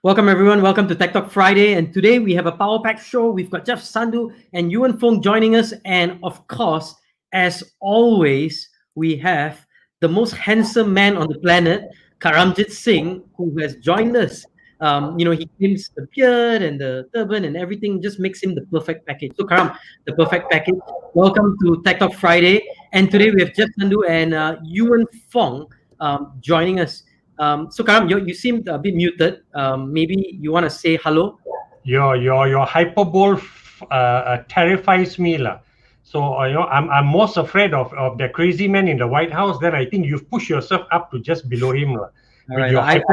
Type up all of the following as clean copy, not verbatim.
Welcome everyone. Welcome to Tech Talk Friday, and today we have a power pack show. We've got Jeff Sandhu and Yuhwen Foong joining us, and of course, as always, we have the most handsome man on the planet, Karamjit Singh, who has joined us. He trims the beard and the turban and everything, just makes him the perfect package. So Karam, the perfect package. Welcome to Tech Talk Friday, and today we have Jeff Sandhu and Yuhwen Foong joining us. So Karam, you seemed a bit muted. Maybe you want to say hello. Your hyperbole terrifies me, lah. So I'm most afraid of the crazy man in the White House. Then I think you've pushed yourself up to just below him, lah. All right,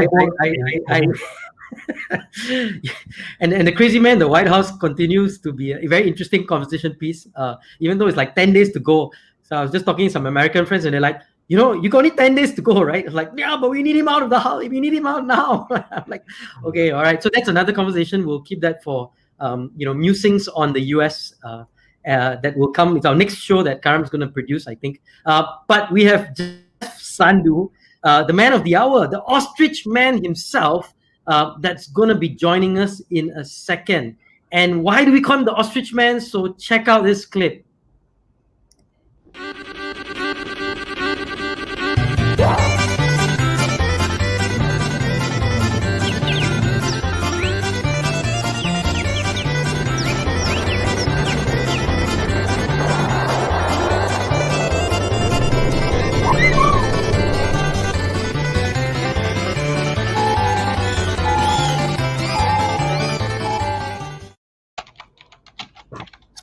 and the crazy man, the White House continues to be a very interesting conversation piece. Even though it's like 10 days to go. So I was just talking to some American friends, and they're like, you got only 10 days to go, right? It's like, yeah, but we need him out of the house. We need him out now. I'm like, okay, all right. So that's another conversation. We'll keep that for, musings on the US that will come. It's our next show that Karam's going to produce, I think. But we have Jeff Sandhu, the man of the hour, the ostrich man himself, that's going to be joining us in a second. And why do we call him the ostrich man? So check out this clip.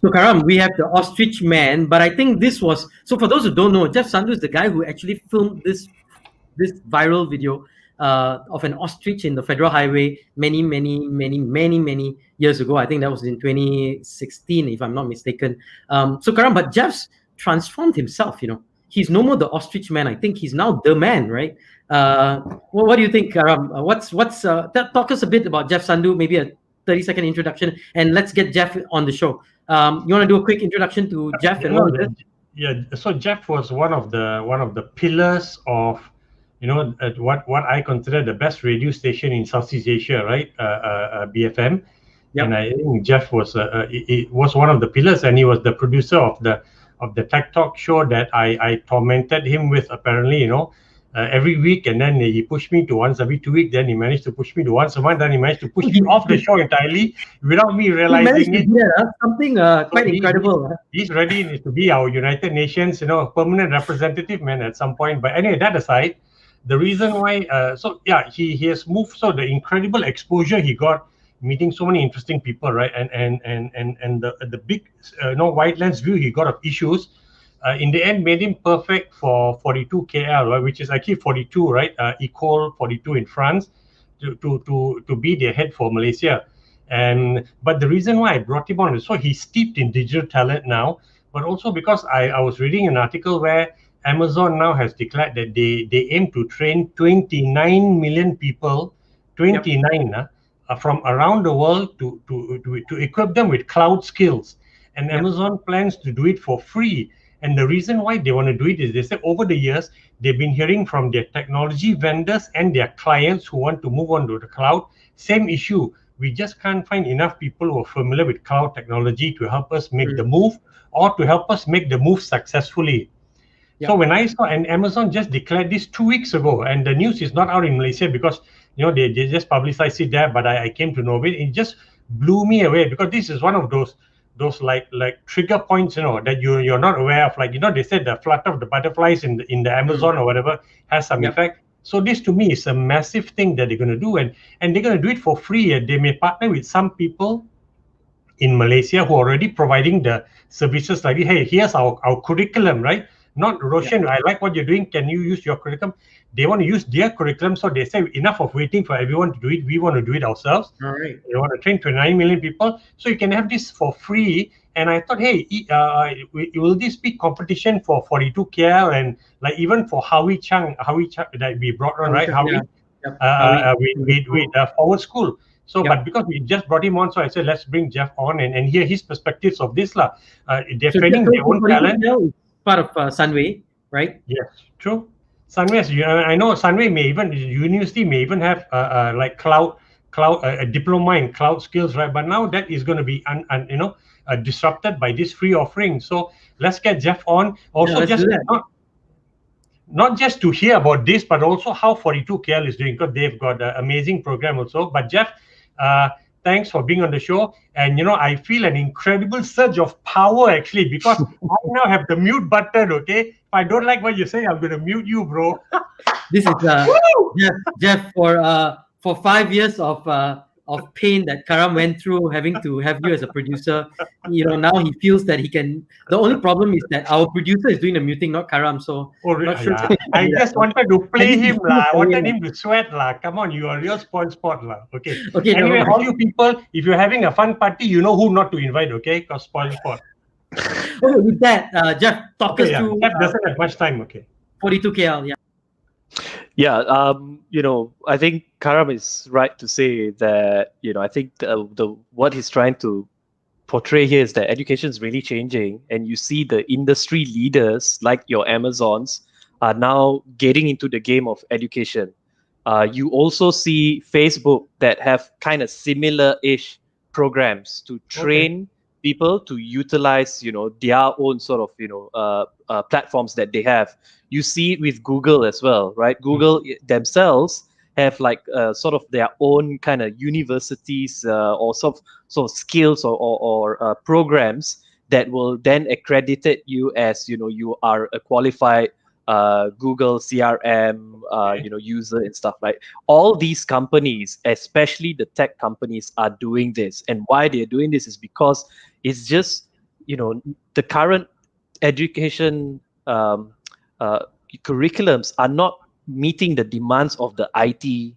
So Karam, we have the ostrich man, but I think this was, so for those who don't know, Jeff Sandhu is the guy who actually filmed this viral video of an ostrich in the Federal Highway many years ago. I think that was in 2016, if I'm not mistaken. So Karam, but Jeff's transformed himself. He's no more the ostrich man. I think he's now the man, right? What do you think, Karam? Talk us a bit about Jeff Sandhu, maybe a 30-second introduction, and let's get Jeff on the show. You want to do a quick introduction to Jeff? So Jeff was one of the pillars of what I consider the best radio station in Southeast Asia, right? BFM. Yep. And I think Jeff was one of the pillars, and he was the producer of the Tech Talk show that I tormented him with, apparently, every week, and then he pushed me to once every 2 weeks. Then he managed to push me to once a month. Then he managed to push me off the show entirely without me realizing it. Yeah, something quite incredible. He's ready to be our United Nations, permanent representative, man, at some point. But anyway, that aside, the reason why, he has moved. So the incredible exposure he got, meeting so many interesting people, right, and the big, wide lens view he got of issues. In the end, made him perfect for 42 KL, right, which is actually 42, right? Equal 42 in France, to be the head for Malaysia. But the reason why I brought him on is so he's steeped in digital talent now, but also because I was reading an article where Amazon now has declared that they aim to train 29 million people, 29 from around the world to equip them with cloud skills. And Amazon plans to do it for free. And the reason why they want to do it is they say over the years, they've been hearing from their technology vendors and their clients who want to move on to the cloud. Same issue. We just can't find enough people who are familiar with cloud technology to help us make the move or to help us make the move successfully. Yep. So when I saw, and Amazon just declared this 2 weeks ago, and the news is not out in Malaysia because, they just publicized it there, but I came to know of it. It just blew me away because this is one of those like trigger points, that you're not aware of. Like, they said the flutter of the butterflies in the Amazon or whatever has some effect. So this to me is a massive thing that they're going to do, and they're going to do it for free. And they may partner with some people in Malaysia who are already providing the services. Like, hey, here's our curriculum, right? Not Roshan, I like what you're doing. Can you use your curriculum? They want to use their curriculum, so they say enough of waiting for everyone to do it. We want to do it ourselves. All right. They want to train 29 million people, so you can have this for free. And I thought, hey, will this be competition for 42 KL and like even for Howie Chang that we brought on, right? Howie, with Forward School. So, but because we just brought him on, so I said, let's bring Jeff on and hear his perspectives of this. They're training their own talent. Part of Sunway, right? Yes, true. Sunway, I know Sunway may even, university may even have like cloud cloud, a diploma in cloud skills, right? But now that is going to be disrupted by this free offering. So let's get Jeff on. Also, let's just do that. not just to hear about this, but also how 42KL is doing, because they've got an amazing program also. But Jeff, thanks for being on the show. And I feel an incredible surge of power actually, because I now have the mute button. Okay, if I don't like what you say, I'm going to mute you, bro. This is Jeff for 5 years of pain that Karam went through, having to have you as a producer. Now he feels that he can. The only problem is that our producer is doing the muting, not Karam. So not sure. Yeah. I just wanted to play him, lah. I wanted him to sweat, lah. Come on, you are a real spoil sport, lah. Okay. Anyway, all you people, if you're having a fun party, you know who not to invite, okay? Because spoil sport. Okay, with that, Jeff, talk us through. Jeff doesn't have much time, okay? 42KL, yeah. Yeah, I think Karam is right to say that, I think the what he's trying to portray here is that education is really changing, and you see the industry leaders like your Amazons are now getting into the game of education. You also see Facebook that have kind of similar-ish programs to train people to utilize, their own sort of, platforms that they have. You see it with Google as well, right? Google themselves have like sort of their own kind of universities or sort of skills or programs that will then accredit you as, you are a qualified Google CRM, user and stuff, right? All these companies, especially the tech companies, are doing this. And why they're doing this is because it's just, the current education curriculums are not meeting the demands of the IT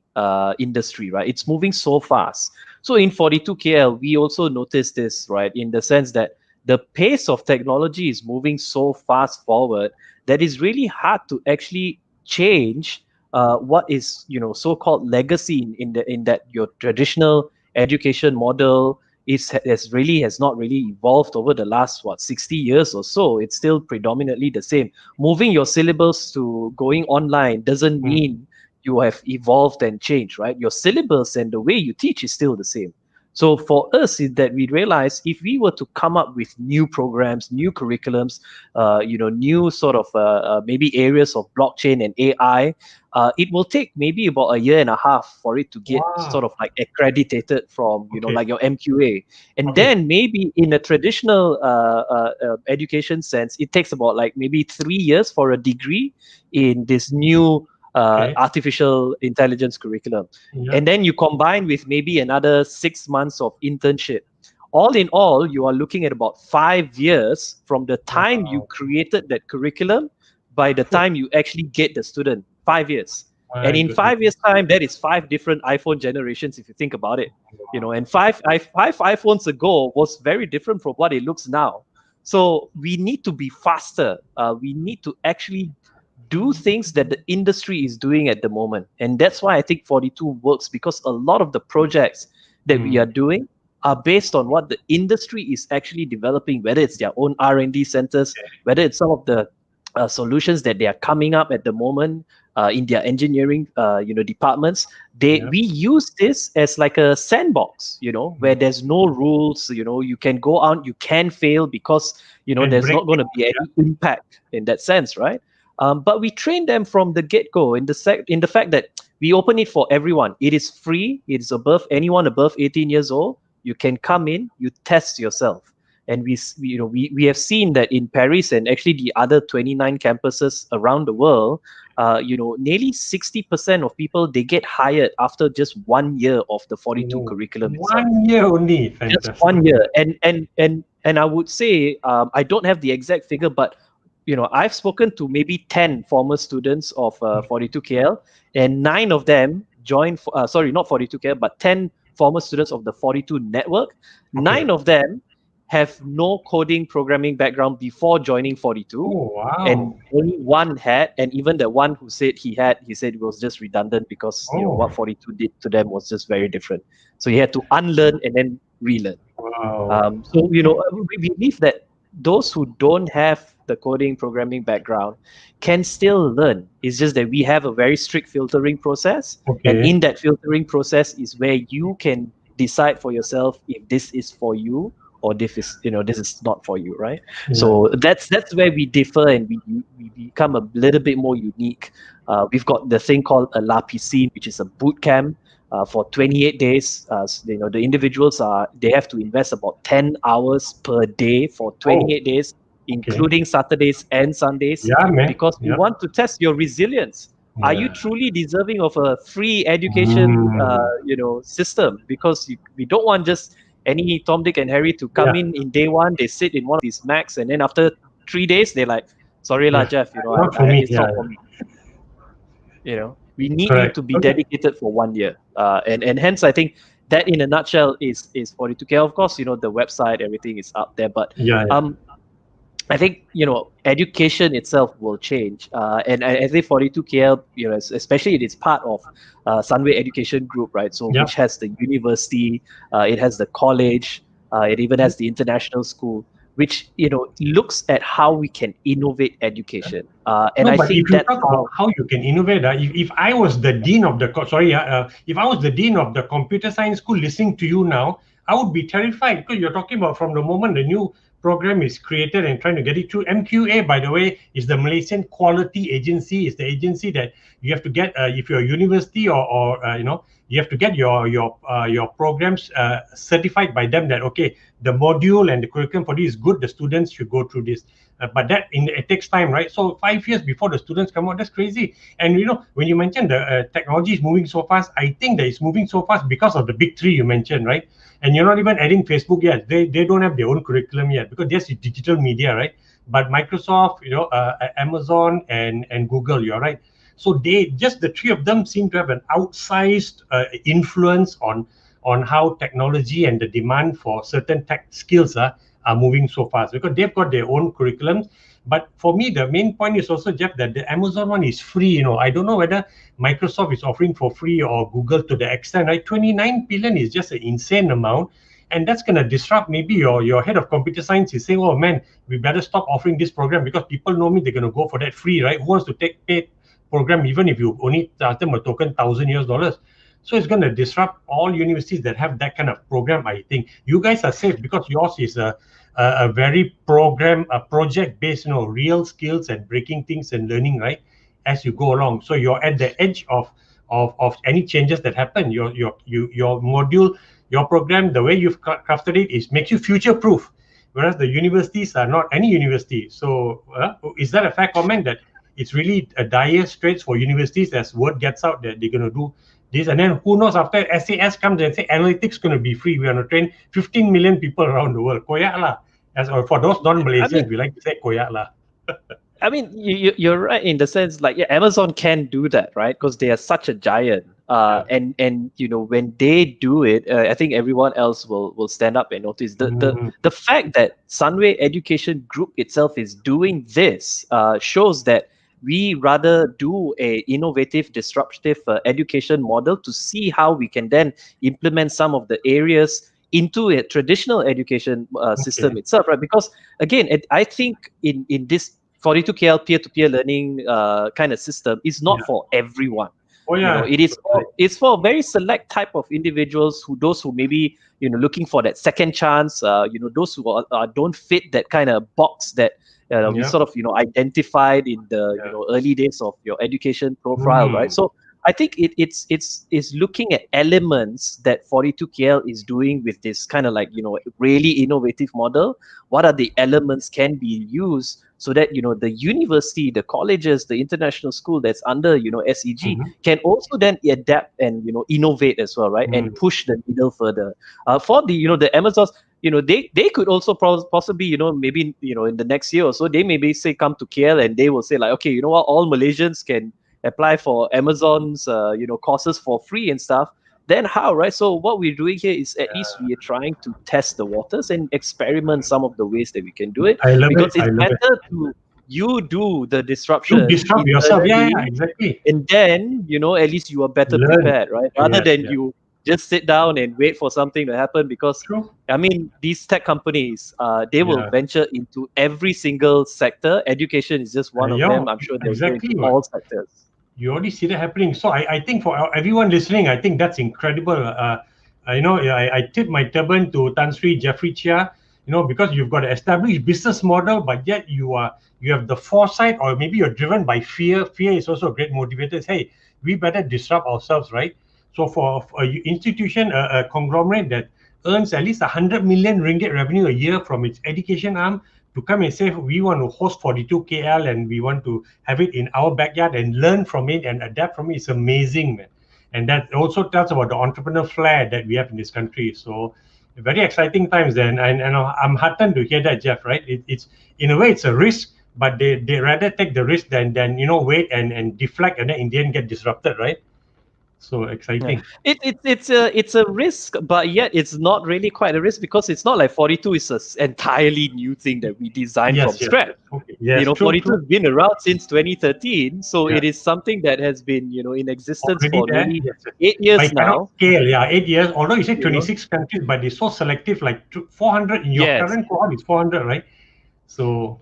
industry, right? It's moving so fast. So in 42KL, we also noticed this, right? In the sense that the pace of technology is moving so fast forward that it's really hard to actually change what is, so-called legacy in that your traditional education model has not really evolved over the last 60 years or so. It's still predominantly the same. Moving your syllabus to going online doesn't mean you have evolved and changed, right? Your syllabus and the way you teach is still the same. So for us, is that we realize if we were to come up with new programs, new curriculums, new sort of maybe areas of blockchain and AI, it will take maybe about a year and a half for it to get sort of like accredited from, like your MQA. And then maybe in a traditional education sense, it takes about like maybe 3 years for a degree in this new artificial intelligence curriculum. And then you combine with maybe another 6 months of internship. All in all, you are looking at about 5 years from the time you created that curriculum by the time you actually get the student. 5 years. And in 5 years' time, that is 5 different iPhone generations, if you think about it. And five iPhones ago was very different from what it looks now. So we need to be faster. We need to actually do things that the industry is doing at the moment. And that's why I think 42 works, because a lot of the projects that we are doing are based on what the industry is actually developing, whether it's their own R&D centers, whether it's some of the solutions that they are coming up at the moment in their engineering departments. We use this as like a sandbox, where there's no rules. You can go out, you can fail, because there's not going to be any impact in that sense, right? But we train them from the get-go in the fact that we open it for everyone. It is free. It is anyone above 18 years old. You can come in, you test yourself. And we have seen that in Paris and actually the other 29 campuses around the world, nearly 60% of people, they get hired after just 1 year of the 42 curriculum. 1 year only. Fantastic. Just 1 year. And I would say, I don't have the exact figure, but I've spoken to maybe 10 former students of 42KL, and 9 of them joined, sorry, not 42KL, but 10 former students of the 42 network. 9 of them have no coding programming background before joining 42. Oh, wow. And only one had, and even the one who said he said it was just redundant because what 42 did to them was just very different. So he had to unlearn and then relearn. Wow. So we believe that those who don't have the coding programming background can still learn. It's just that we have a very strict filtering process, and Okay. in that filtering process is where you can decide for yourself if this is for you or this is not for you, right? Yeah. So that's where we differ, and we become a little bit more unique. We've got the thing called a lapisi, which is a boot camp for 28 days. The individuals they have to invest about 10 hours per day for 28 days, including Saturdays and Sundays, Yeah, man. because we Yeah. want to test your resilience. Are you Yeah. truly deserving of a free education, system? Because we don't want just any Tom, Dick, and Harry to come in day one. They sit in one of these Macs, and then after 3 days, they're like, "Sorry, lah, Yeah. Jeff. Not for me. It's Yeah. not for me." We need you Correct. to be Okay. dedicated for 1 year, and hence I think that in a nutshell is 42K. Of course, the website, everything is up there, but Yeah. Yeah. I think education itself will change, and I think 42KL, especially it is part of Sunway Education Group, right? So Yeah. which has the university, it has the college, it even has the international school, which looks at how we can innovate education, and No, I but think if you that's talk about how you can innovate, if I was the dean of the if I was the dean of the computer science school listening to you now, I would be terrified, because you're talking about from the moment the new program is created and trying to get it through. MQA, by the way, is the Malaysian Quality Agency. Is the agency that you have to get if you're a university or you have to get your programs certified by them that okay, the module and the curriculum for this is good. The students should go through this. But it takes time, right? So 5 years before the students come out, that's crazy. And when you mentioned the technology is moving so fast, I think that it's moving so fast because of the big three you mentioned, right? And you're not even adding Facebook yet. They don't have their own curriculum yet because there's digital media, right? But Microsoft, Amazon and Google, you're right. So the three of them seem to have an outsized influence on how technology and the demand for certain tech skills are moving so fast, because they've got their own curriculums. But for me, the main point is also, Jeff, that the Amazon one is free. I don't know whether Microsoft is offering for free or Google to the extent, right? 29 billion is just an insane amount. And that's going to disrupt. Maybe your head of computer science is saying, oh man, we better stop offering this program because people know me, they're going to go for that free, right? Who wants to take paid program even if you only charge them a token $1,000? So it's going to disrupt all universities that have that kind of program. I think you guys are safe because yours is a very project-based, real skills and breaking things and learning, right, as you go along. So you're at the edge of any changes that happen. Your module, your program, the way you've crafted it makes you future-proof, whereas the universities are not any university. So is that a fair comment that it's really a dire straits for universities as word gets out that they're going to do this, and then who knows, after SAS comes and say analytics going to be free, we're going to train 15 million people around the world. Koyak lah. Or for those non-Malaysians, we like to say koyak lah. I mean, you're right in the sense, like, yeah, Amazon can do that, right? Because they are such a giant. And when they do it, I think everyone else will stand up and notice. The fact that Sunway Education Group itself is doing this shows that we rather do a innovative, disruptive education model to see how we can then implement some of the areas into a traditional education system itself, right? Because again, I think in this 42KL peer-to-peer learning kind of system is not for everyone. Oh yeah, it's for a very select type of individuals, those who maybe looking for that second chance, those who don't fit that kind of box that we sort of identified in the early days of your education profile, right? So I think it's looking at elements that 42KL is doing with this kind of like really innovative model. What are the elements can be used so that the university, the colleges, the international school that's under SEG can also then adapt and innovate as well, right? And push the needle further. For the Amazons, they could also possibly maybe in the next year or so, they maybe say come to KL and they will say like, okay, you know what, all Malaysians can apply for Amazon's courses for free and stuff. Then how, right? So what we're doing here is at least we are trying to test the waters and experiment some of the ways that we can do it. It's better to you do the disruption. You disrupt yourself, yeah, exactly. And then at least you are better prepared, right? Rather than you just sit down and wait for something to happen, because True. I mean, these tech companies, they will Yeah. venture into every single sector. Education is just one of Yeah, them. I'm sure they'll go exactly. into all sectors. You already see that happening. So I think for everyone listening, I think that's incredible. I tip my turban to Tan Sri Jeffrey Chia, because you've got an established business model, but yet you have the foresight, or maybe you're driven by fear. Fear is also a great motivator. It's, hey, we better disrupt ourselves, right? So for a institution, a conglomerate that earns at least 100 million ringgit revenue a year from its education arm, to come and say we want to host 42 KL and we want to have it in our backyard and learn from it and adapt from it, it's amazing, man. And that also tells about the entrepreneur flair that we have in this country. So very exciting times then. And I'm heartened to hear that, Jeff, right? It's in a way it's a risk, but they rather take the risk than wait and deflect and then in the end get disrupted, right? So exciting. It's a risk, but yet it's not really quite a risk, because it's not like 42 is an entirely new thing that we designed from scratch. Okay. Yes, true, Forty two has been around since 2013, so Yeah. it is something that has been in existence Already for there. nearly Yes. 8 years But it cannot now. scale, 8 years. Although you say You know? 26 countries, but they're so selective, like 400 in your Yes. current cohort is 400, right? So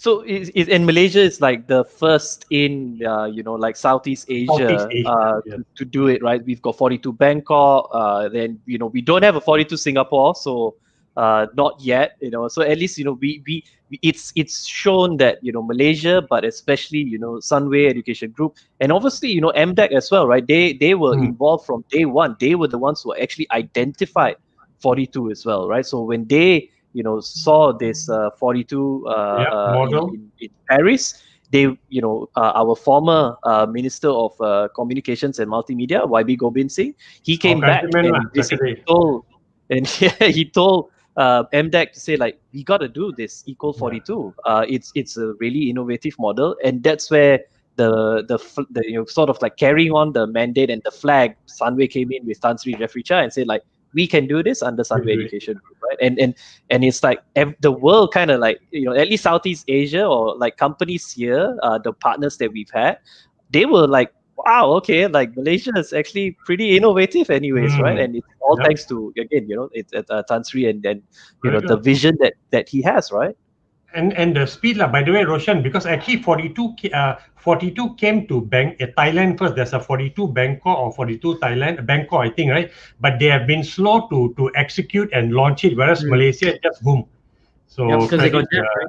And Malaysia is like the first in like Southeast Asia, yeah. to do it, right? We've got 42 Bangkok, then we don't have a 42 Singapore, so not yet, so at least we it's shown that Malaysia, but especially Sunway Education Group, and obviously MDEC as well, right? They were involved from day one. They were the ones who actually identified 42 as well, right? So when they saw this 42 model. in Paris, they our former Minister of Communications and Multimedia, YB Gobind Singh, he came back and basically told MDEC to say, like, we got to do this Equal 42. It's a really innovative model, and that's where the sort of like carrying on the mandate and the flag, Sunway came in with Tan Sri Jeffrey Cha and said, like, we can do this under Sunway Education Group, right? And it's like the world kind of like, at least Southeast Asia, or like companies here, the partners that we've had, they were like, wow, okay, like Malaysia is actually pretty innovative anyways, right? And it's all thanks to, again, it's Tan Sri and the vision that he has, right? And the speed, by the way, Roshan, because actually 42 came to Thailand first. There's a 42 Bangkok or 42 Thailand, Bangkok, I think, right? But they have been slow to execute and launch it, whereas Malaysia just boom. So because they got Jeff, right?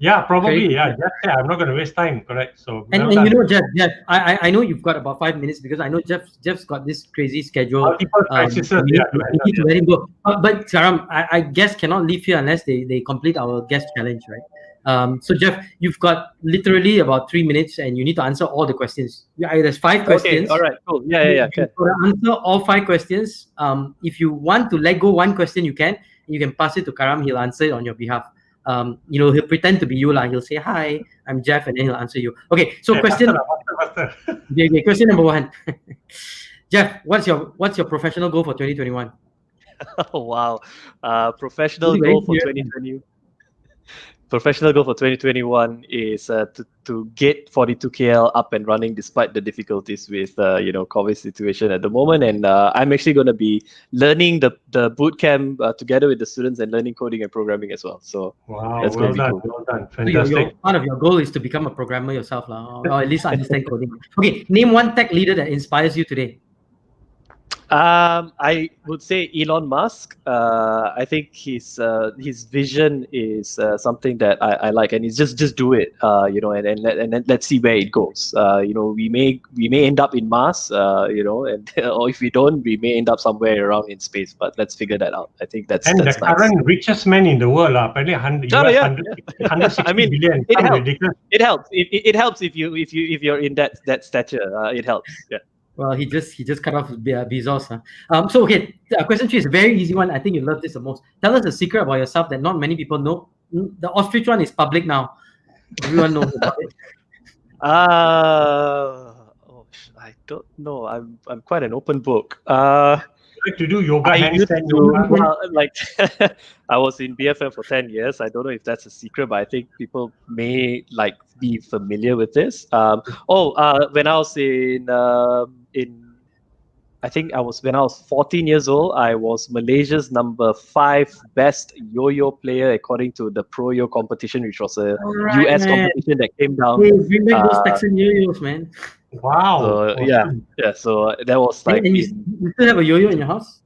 Yeah, probably. Yeah, I'm not going to waste time. Correct. So and Jeff, I know you've got about 5 minutes, because I know Jeff's got this crazy schedule. Multiple crises. We need to let him go. But Karam, I guess cannot leave here unless they complete our guest challenge, right? So Jeff, you've got literally about 3 minutes, and you need to answer all the questions. There's 5 questions. Okay. All right. Cool. Yeah. You answer all 5 questions. If you want to let go one question, you can. You can pass it to Karam. He'll answer it on your behalf. He'll pretend to be you, he'll say, "Hi, I'm Jeff," and then he'll answer you. Okay, so question. Okay, question number 1. Jeff, what's your professional goal for 2021? Oh, wow. Professional goal for 2020. Professional goal for 2021 is to get 42 KL up and running despite the difficulties with COVID situation at the moment. And I'm actually going to be learning the boot camp together with the students and learning coding and programming as well. So wow, that's going to be cool. Well done, fantastic. Part of your goal is to become a programmer yourself, or at least understand coding. Okay, name one tech leader that inspires you today. I would say Elon Musk. I think his vision is something that I like, and it's just do it, and let's see where it goes. We may end up in Mars, and or if we don't, we may end up somewhere around in space. But let's figure that out. I think that's the nice. Current richest man in the world, apparently 160 billion. It helps. Ridiculous. It helps. It helps if you're in that stature. It helps. Yeah. Well, he just cut off Bezos. So okay, question 3 is a very easy one. I think you love this the most. Tell us a secret about yourself that not many people know. The ostrich one is public now. Everyone knows about it. I don't know. I'm quite an open book. Like to do yoga, handstand yoga. Well, I was in BFM for 10 years. I don't know if that's a secret, but I think people may be familiar with this. When I was in I think when I was 14 years old, I was Malaysia's number 5 best yo-yo player according to the Pro Yo competition, which was a Alright, US man. competition that came down. Hey, bring back those Uh, Texan yo-yos, man. Wow. So Awesome. so that was like And you still have a yo-yo in your house?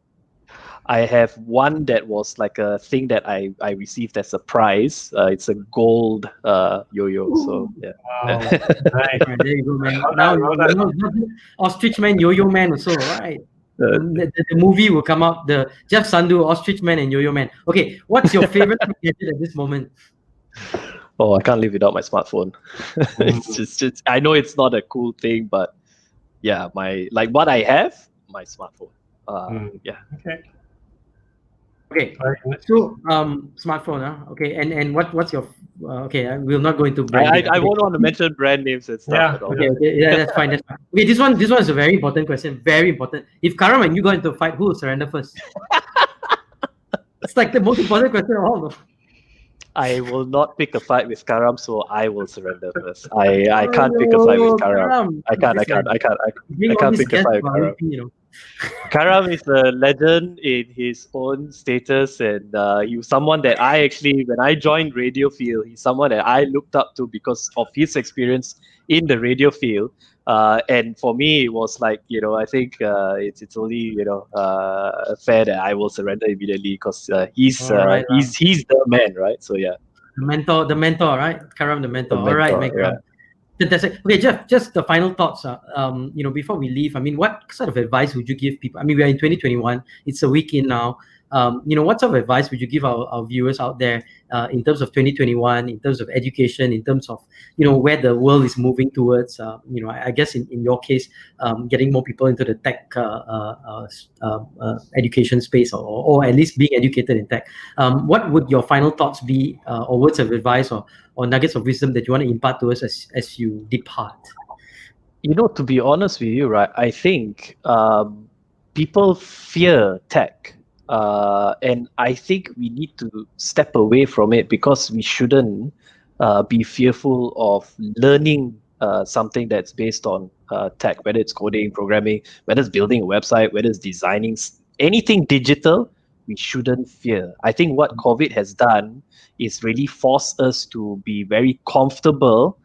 I have one that was like a thing that I received as a prize. It's a gold yo-yo. So yeah. Wow. Nice. Right, there you go, man. Well Now, done, well Ostrich Man, Yo-Yo Man also, right? The movie will come out, the Jeff Sandhu, Ostrich Man and Yo-Yo Man. Okay, what's your favorite gadget at this moment? Oh, I can't live without my smartphone. It's just I know it's not a cool thing, but yeah, what I have, my smartphone. Yeah. Okay. Okay, so smartphone, huh? Okay, and what's your okay? We'll not go into branding. I won't want to mention brand names and stuff. Yeah. At all. Okay, yeah, that's fine. That's fine. Okay, this one is a very important question. Very important. If Karam and you got into a fight, who will surrender first? It's like the most important question of all. No? I will not pick a fight with Karam, so I will surrender first. I can't pick a fight with Karam. I can't pick a fight with Karam. Karam is a legend in his own status, and he was someone that I actually, when I joined radio field, he's someone that I looked up to because of his experience in the radio field. And for me, it was like, I think it's only fair that I will surrender immediately because he's the man, right? So yeah, the mentor, right? Karam, the mentor. All right, man. Yeah. Fantastic. Okay, Jeff, just the final thoughts. Before we leave, I mean, what sort of advice would you give people? I mean, we are in 2021. It's a week in now. What sort of advice would you give our viewers out there in terms of 2021, in terms of education, in terms of, where the world is moving towards, I guess in your case, getting more people into the tech education space or at least being educated in tech. What would your final thoughts be or words of advice or nuggets of wisdom that you want to impart to us as you depart? To be honest with you, right, I think people fear tech. And I think we need to step away from it because we shouldn't be fearful of learning something that's based on tech, whether it's coding, programming, whether it's building a website, whether it's designing anything digital. We shouldn't fear. I think what COVID has done is really force us to be very comfortable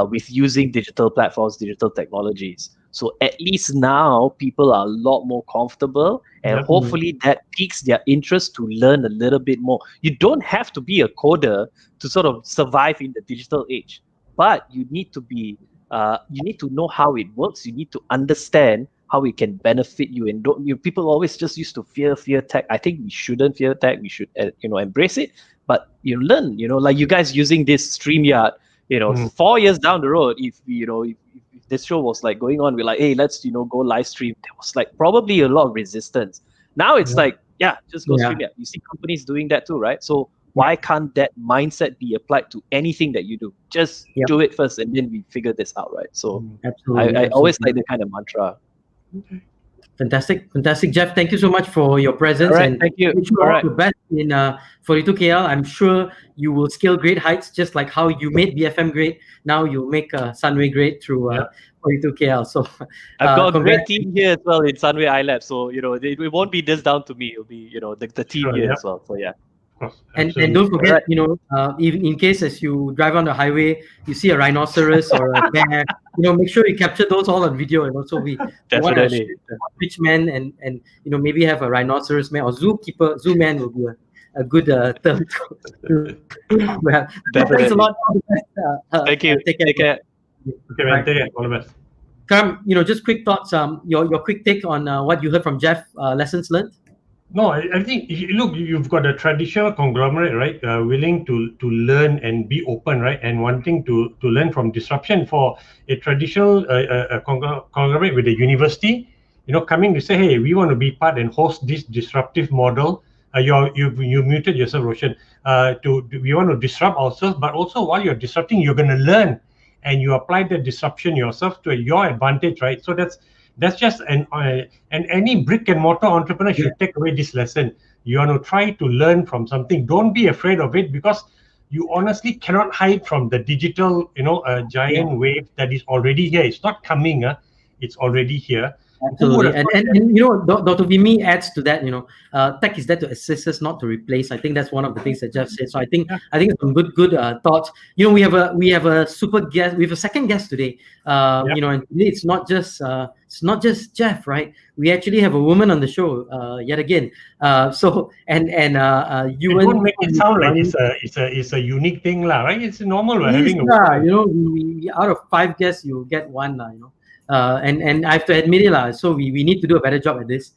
with using digital platforms, digital technologies. So at least now people are a lot more comfortable, and hopefully that piques their interest to learn a little bit more. You don't have to be a coder to sort of survive in the digital age, but you need to be, you need to know how it works. You need to understand how it can benefit you. And people always just used to fear tech. I think we shouldn't fear tech. We should, embrace it. But learn, like you guys using this StreamYard. 4 years down the road, if this show was like going on, we're like, hey, let's go live stream. There was like probably a lot of resistance. Now it's like, just go stream it. You see companies doing that too, right? So why can't that mindset be applied to anything that you do? Just do it first, and then we figure this out, right? So I always like the kind of mantra. Fantastic, Jeff. Thank you so much for your presence. Right, and thank you. All the best in 42KL. I'm sure you will scale great heights, just like how you made BFM great. Now you'll make Sunway great through 42KL. So I've got a great team here as well in Sunway iLabs. So it won't be just down to me. It'll be the team here as well. So yeah. And don't forget, even in case as you drive on the highway, you see a rhinoceros or a bear, make sure you capture those all on video. And also we want to shoot a rich man and maybe have a rhinoceros man or zoo man will be a good term to well, thanks a lot. Thank you. Take care. Okay, man. Take care. All the best. Karam, just quick thoughts. Your quick take on what you heard from Jeff. Lessons learned. No, I think look, you've got a traditional conglomerate, right? Willing to learn and be open, right? And wanting to learn from disruption. For a traditional conglomerate with a university, coming to say, hey, we want to be part and host this disruptive model. You muted yourself, Roshan. We want to disrupt ourselves, but also while you're disrupting, you're going to learn, and you apply the disruption yourself to your advantage, right? So that's just and any brick and mortar entrepreneur should take away this lesson. You want to try to learn from something. Don't be afraid of it, because you honestly cannot hide from the digital, giant wave that is already here. It's not coming, it's already here. Absolutely. And you know, Dr. Vimy adds to that, you know, tech is there to assist us, not to replace. I think that's one of the things that Jeff said. So I think some good thoughts. You know, we have a super guest. We have a second guest today. You know, and today it's not just Jeff, right? We actually have a woman on the show yet again. So you don't make it sound like it's a unique thing, lah, right? It's normal. We're having a woman. You know, we out of 5 guests, you get one, you know. And I have to admit it, so we need to do a better job at this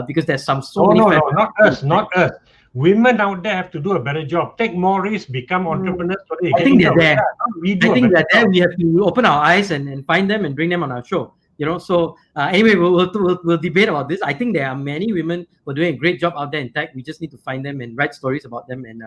because there's many. No, not us. Women out there have to do a better job. Take more risks, become entrepreneurs. I think they're there. I think they're there. We have to open our eyes and find them and bring them on our show. You know, so anyway, we'll debate about this. I think there are many women who are doing a great job out there in tech. We just need to find them and write stories about them and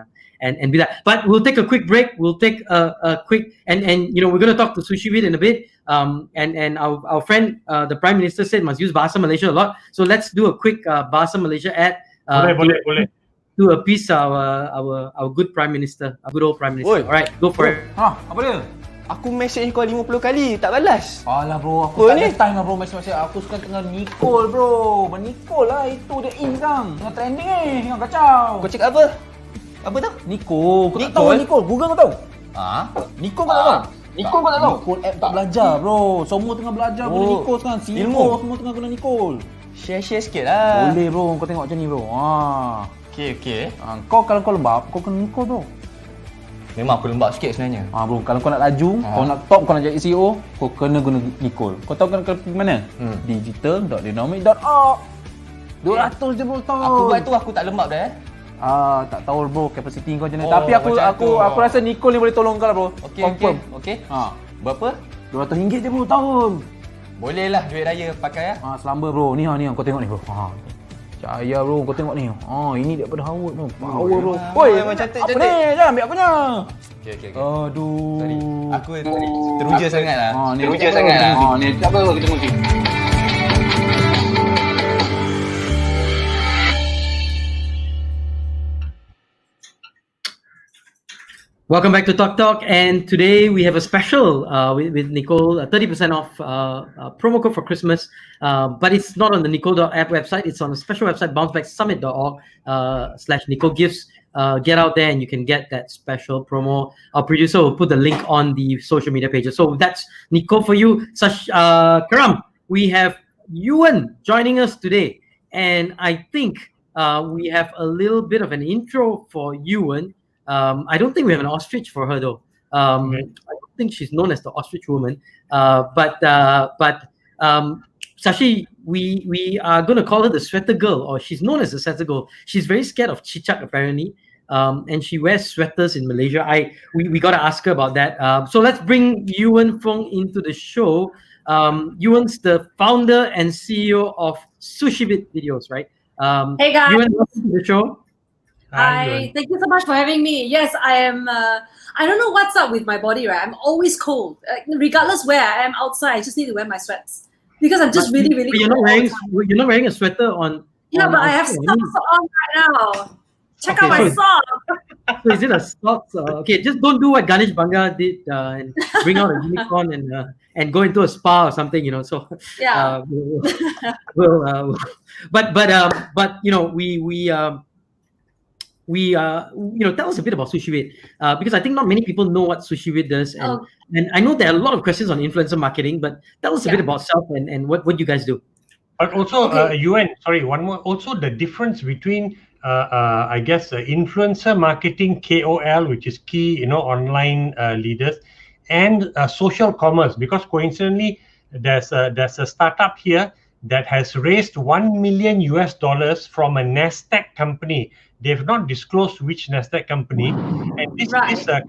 be that. But we'll take a quick break. We'll take a quick and you know, we're going to talk to Sushivid in a bit. And our friend the Prime Minister said must use Bahasa Malaysia a lot. So let's do a quick Bahasa Malaysia ad. Boleh. To appease our good Prime Minister, our good old Prime Minister. All right, go for it. Apa dia? Aku message kau 50 kali, tak balas. Alah bro, aku tak ada time lah bro message. Aku suka tengah Nicole bro. Nicole lah, itu dia in sekarang. Tengah trending tengah kacau. Kau cakap apa? Apa tu? Nicole. Kau tak tahu Nicole? Google kau tahu? Nicole kau tak tahu? Nicole kau tak tahu? Nicole app tak belajar bro. Semua tengah belajar guna Nicole sekarang. Ilmu semua tengah guna Nicole. Share sikit lah. Boleh bro, kau tengok macam ni bro. Okay. Kau kalau kau lembab, kau kena Nicole bro. Memang aku lembab sikit sebenarnya. Bro, kalau kau nak laju, kau nak top, kau nak jadi CEO, kau kena guna Nicole. Kau tahu kena pergi mana? Digital.dynamic.org. 200 je bro tahun. Aku buat tu aku tak lembab dah tak tahu bro capacity kau macam mana. Tapi aku rasa Nicole ni boleh tolong kau lah bro. Confirm. Okay. Berapa? RM200 je bro tahun. Boleh lah duit raya pakai selamba bro. Ni kau tengok ni bro. Percaya bro, kau tengok ni. Ini daripada Howard bro. Power bro. Woi, cantik. Apa ni? Jangan ambil aku nya. Okay. Aduh. Sorry. Aku tadi teruja sangat lah. Teruja sangat lah. Ni apa kita mungkin. Welcome back to Talk Talk, and today we have a special with Nicole, 30% off promo code for Christmas, but it's not on the Nicole.app website, it's on a special website, bouncebacksummit.org/Nicole Gifts. Get out there and you can get that special promo. Our producer will put the link on the social media pages. So that's Nicole for you. Karam, we have Yuhwen joining us today, and I think we have a little bit of an intro for Yuhwen. I don't think we have an ostrich for her though. I don't think she's known as the ostrich woman. But Sashi, we are going to call her the sweater girl, or she's known as the sweater girl. She's very scared of cicak apparently, and she wears sweaters in Malaysia. We got to ask her about that. So let's bring Yuhwen Foong into the show. Yuhwen's the founder and CEO of Sushivid Videos, right? Hey guys. Yuhwen, welcome to the show. Hi, thank you so much for having me. Yes, I am. I don't know what's up with my body, right? I'm always cold. Regardless where I am outside, I just need to wear my sweats because I'm just really cold. You're not wearing a sweater on. Yeah, but I have socks on right now. Check out my socks. So is it a socks? Okay, just don't do what Ganesh Banga did and bring out a unicorn and go into a spa or something, you know. So yeah. But you know we tell us a bit about Sushivid because I think not many people know what Sushivid does, and I know there are a lot of questions on influencer marketing, but tell us a bit about self and what you guys do. But also, Yuhwen, sorry, one more. Also, the difference between I guess influencer marketing, KOL, which is key, online leaders, and social commerce, because coincidentally, there's a startup here that has raised $1 million from a NASDAQ company. They've not disclosed which NASDAQ company, and this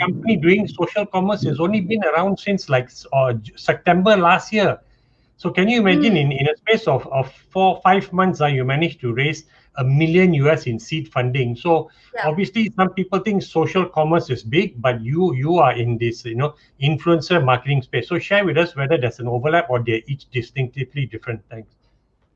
company doing social commerce has only been around since like September last year. So can you imagine in a space of 4-5 months, you managed to raise $1 million in seed funding? So obviously some people think social commerce is big, but you are in this influencer marketing space. So share with us whether there's an overlap or they're each distinctively different. Thanks.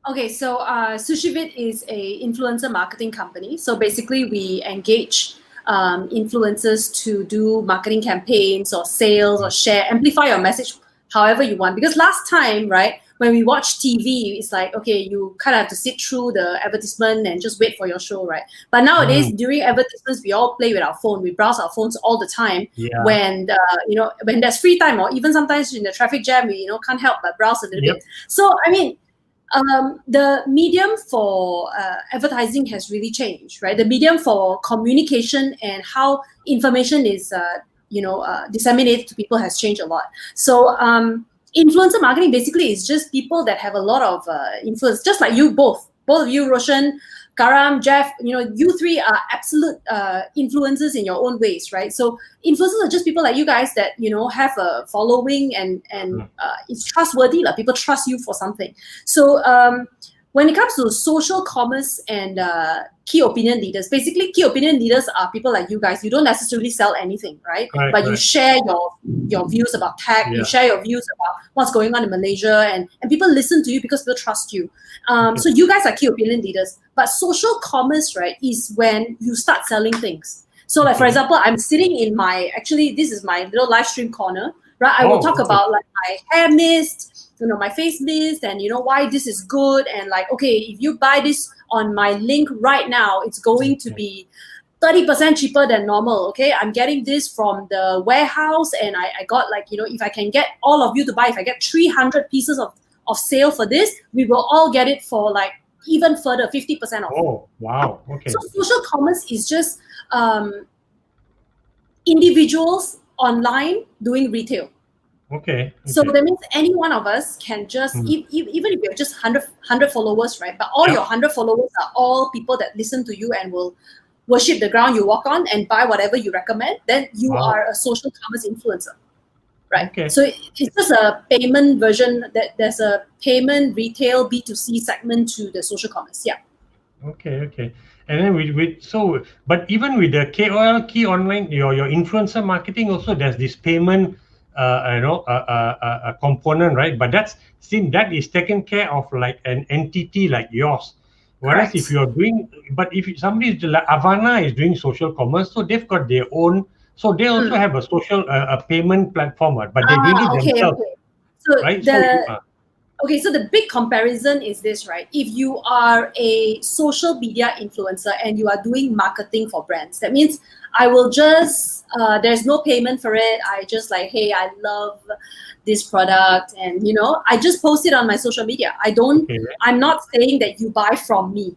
Okay, so Sushivid is a influencer marketing company. So basically, we engage influencers to do marketing campaigns or sales or share, amplify your message however you want. Because last time, right, when we watch TV, it's like, okay, you kind of have to sit through the advertisement and just wait for your show, right? But nowadays, during advertisements, we all play with our phone. We browse our phones all the time. When when there's free time, or even sometimes in the traffic jam, we can't help but browse a little bit. So I mean, the medium for advertising has really changed, right? The medium for communication and how information is disseminated to people has changed a lot. So influencer marketing basically is just people that have a lot of influence, just like you both of you, Roshan, Karam, Jeff, you three are absolute influencers in your own ways, right? So influencers are just people like you guys that, have a following and it's trustworthy. People trust you for something. So when it comes to social commerce and key opinion leaders, basically key opinion leaders are people like you guys. You don't necessarily sell anything, right? But you share your views about tech, you share your views about what's going on in Malaysia, and people listen to you because people trust you. So you guys are key opinion leaders. But social commerce, right, is when you start selling things. So like, for example, I'm sitting in this is my little live stream corner, right? I will talk about like my hair mist, my face mist, and why this is good, and like, okay, if you buy this on my link right now, it's going to be 30% cheaper than normal. Okay, I'm getting this from the warehouse, and I got like, if I can get all of you to buy, if I get 300 pieces of sale for this, we will all get it for like even further 50% off. Oh, wow. Okay. So social commerce is just individuals online doing retail. Okay. So that means any one of us can just, even if you have just 100 followers, right? But all your 100 followers are all people that listen to you and will worship the ground you walk on and buy whatever you recommend. Then you are a social commerce influencer, right? Okay. So it's just a payment version. That there's a payment retail B2C segment to the social commerce. Yeah. Okay. And then but even with the KOL, key online, your influencer marketing also, there's this payment a component, right? But that is taken care of like an entity like yours. Whereas if you're doing, if somebody is like Avana is doing social commerce, so they've got their own, so they also have a social a payment platform, but they do it themselves. Okay. So right? So the big comparison is this, right? If you are a social media influencer and you are doing marketing for brands, that means I will just, there's no payment for it. I just like, hey, I love this product, and I just post it on my social media. I'm not saying that you buy from me,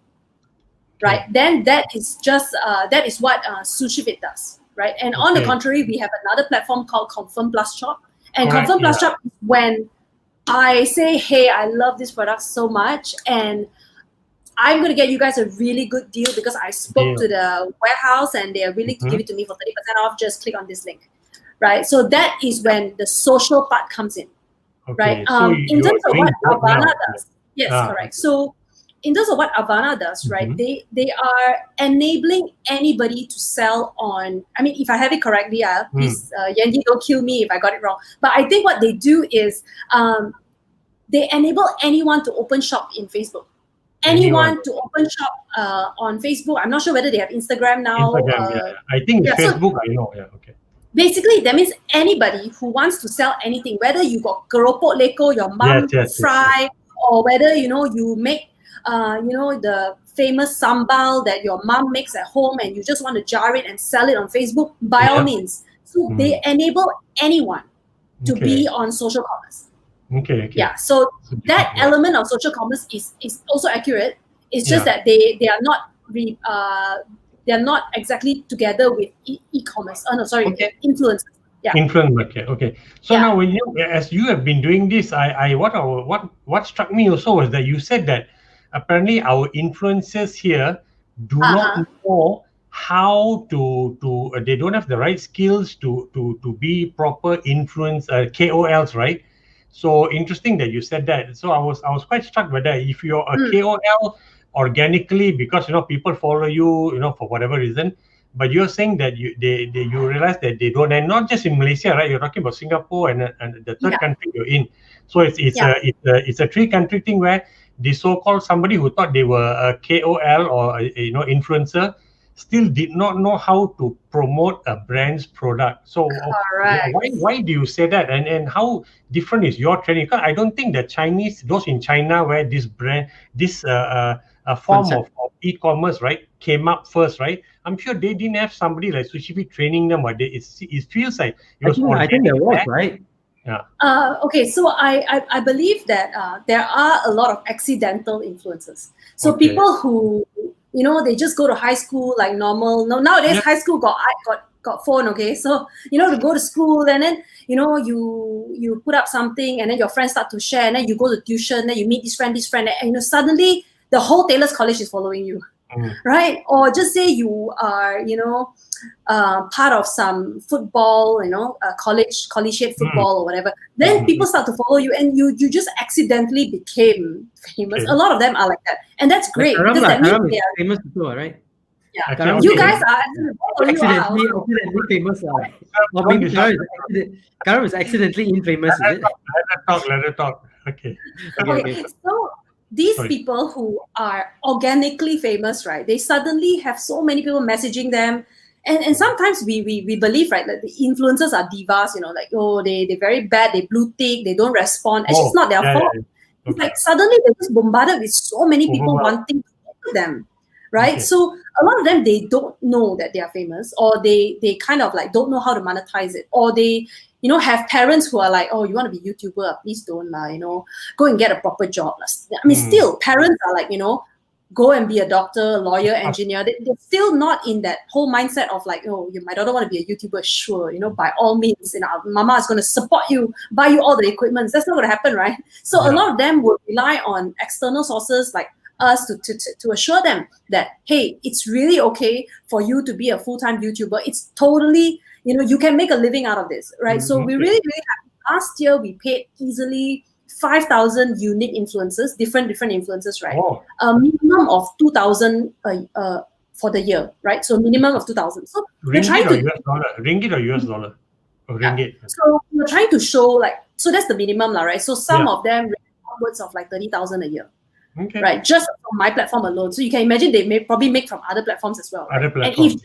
right? Then that is just, that is what Sushivid does, right? And on the contrary, we have another platform called Confirm Plus Shop. And Confirm Plus Shop is when I say, hey, I love this product so much, and I'm going to get you guys a really good deal because I spoke to the warehouse and they are willing to give it to me for 30% off. Just click on this link, right? So that is when the social part comes in, right? So in terms of what Avana does, correct. So in terms of what Avana does, right, they are enabling anybody to sell on, I mean, if I have it correctly, please, Yandy, don't kill me if I got it wrong. But I think what they do is they enable anyone to open shop in Facebook. Anyone to open shop on Facebook. I'm not sure whether they have Instagram now. I think it's Facebook, so, I know. Basically, that means anybody who wants to sell anything, whether you got keropok leko, your mom fry, or whether, you make, the famous sambal that your mom makes at home and you just want to jar it and sell it on Facebook, by all means. So they enable anyone to be on social commerce. Yeah, so that element of social commerce is also accurate. It's just that they are not exactly together with e-commerce. Influencers. Influencer. Okay. So now, when as you have been doing this, what struck me also was that you said that apparently our influencers here do not know how to they don't have the right skills to be proper KOLs, right? So interesting that you said that. So I was quite struck by that. If you're a KOL organically, because people follow you, for whatever reason, but you're saying that you realize that they don't, and not just in Malaysia, right? You're talking about Singapore and the third country you're in. So it's a three-country thing where the so-called somebody who thought they were a KOL or influencer, still did not know how to promote a brand's product. So why do you say that? And how different is your training? Because I don't think the Chinese, those in China where this brand, this a form of e-commerce, right, came up first, right? I'm sure they didn't have somebody like Sushivid training them, but it feels like it was I think there was, right? Yeah. Okay, so I believe that there are a lot of accidental influences. So people who, you know, they just go to high school like normal. No, nowadays high school got phone. Okay, so you know, to go to school and then you know you put up something and then your friends start to share and then you go to tuition, then you meet this friend, and you know suddenly the whole Taylor's College is following you. Right? Or just say you are, you know, part of some football, you know, collegiate football or whatever. Then people start to follow you, and you just accidentally became famous. A lot of them are like that, and that's great because that means they are famous too, right? Yeah, you guys are accidentally famous. Karam is accidentally infamous. Let her talk. Okay. So these people who are organically famous, right? They suddenly have so many people messaging them. And sometimes we believe, right, that the influencers are divas, you know, like, oh, they're very bad, they blue tick, they don't respond. It's just not their fault. It's like suddenly they're just bombarded with so many people wanting to talk to them, right? So a lot of them, they don't know that they are famous, or they kind of like don't know how to monetize it, or they, you know, have parents who are like, oh, you want to be YouTuber, please don't, you know, go and get a proper job. I mean, still, parents are like, you know, go and be a doctor, lawyer, engineer. They're still not in that whole mindset of like, oh, my daughter want to be a YouTuber, sure, you know, by all means, you know, mama is going to support you, buy you all the equipment. That's not going to happen, right? So a lot of them would rely on external sources like us to assure them that, hey, it's really okay for you to be a full-time YouTuber. It's totally, you know, you can make a living out of this, right? So we really happy. Last year we paid easily 5,000 unique influencers, different influencers, right? A minimum of 2,000 for the year, right? So minimum of 2,000. So we're trying to ringgit or US dollar? Ringgit. So we're trying to show like, so that's the minimum, right? So some of them upwards of like 30,000 a year. Right, just from my platform alone. So you can imagine they may probably make from other platforms as well. Right? And if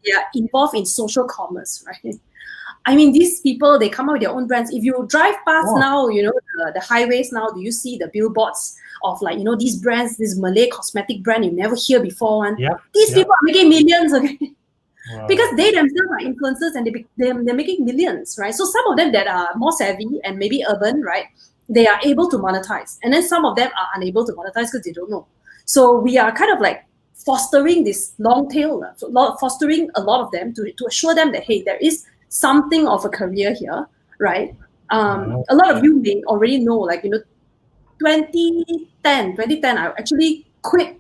they are involved in social commerce, right? I mean, these people, they come up with their own brands. If you drive past now, you know, the highways now, do you see the billboards of like, you know, these brands, this Malay cosmetic brand you never hear before. And these people are making millions, okay? Because they themselves are influencers and they're making millions, right? So some of them that are more savvy and maybe urban, right? They are able to monetize. And then some of them are unable to monetize because they don't know. So we are kind of like fostering this long tail, fostering a lot of them to assure them that, hey, there is something of a career here, right? A lot of you may already know, like, you know, 2010, I actually quit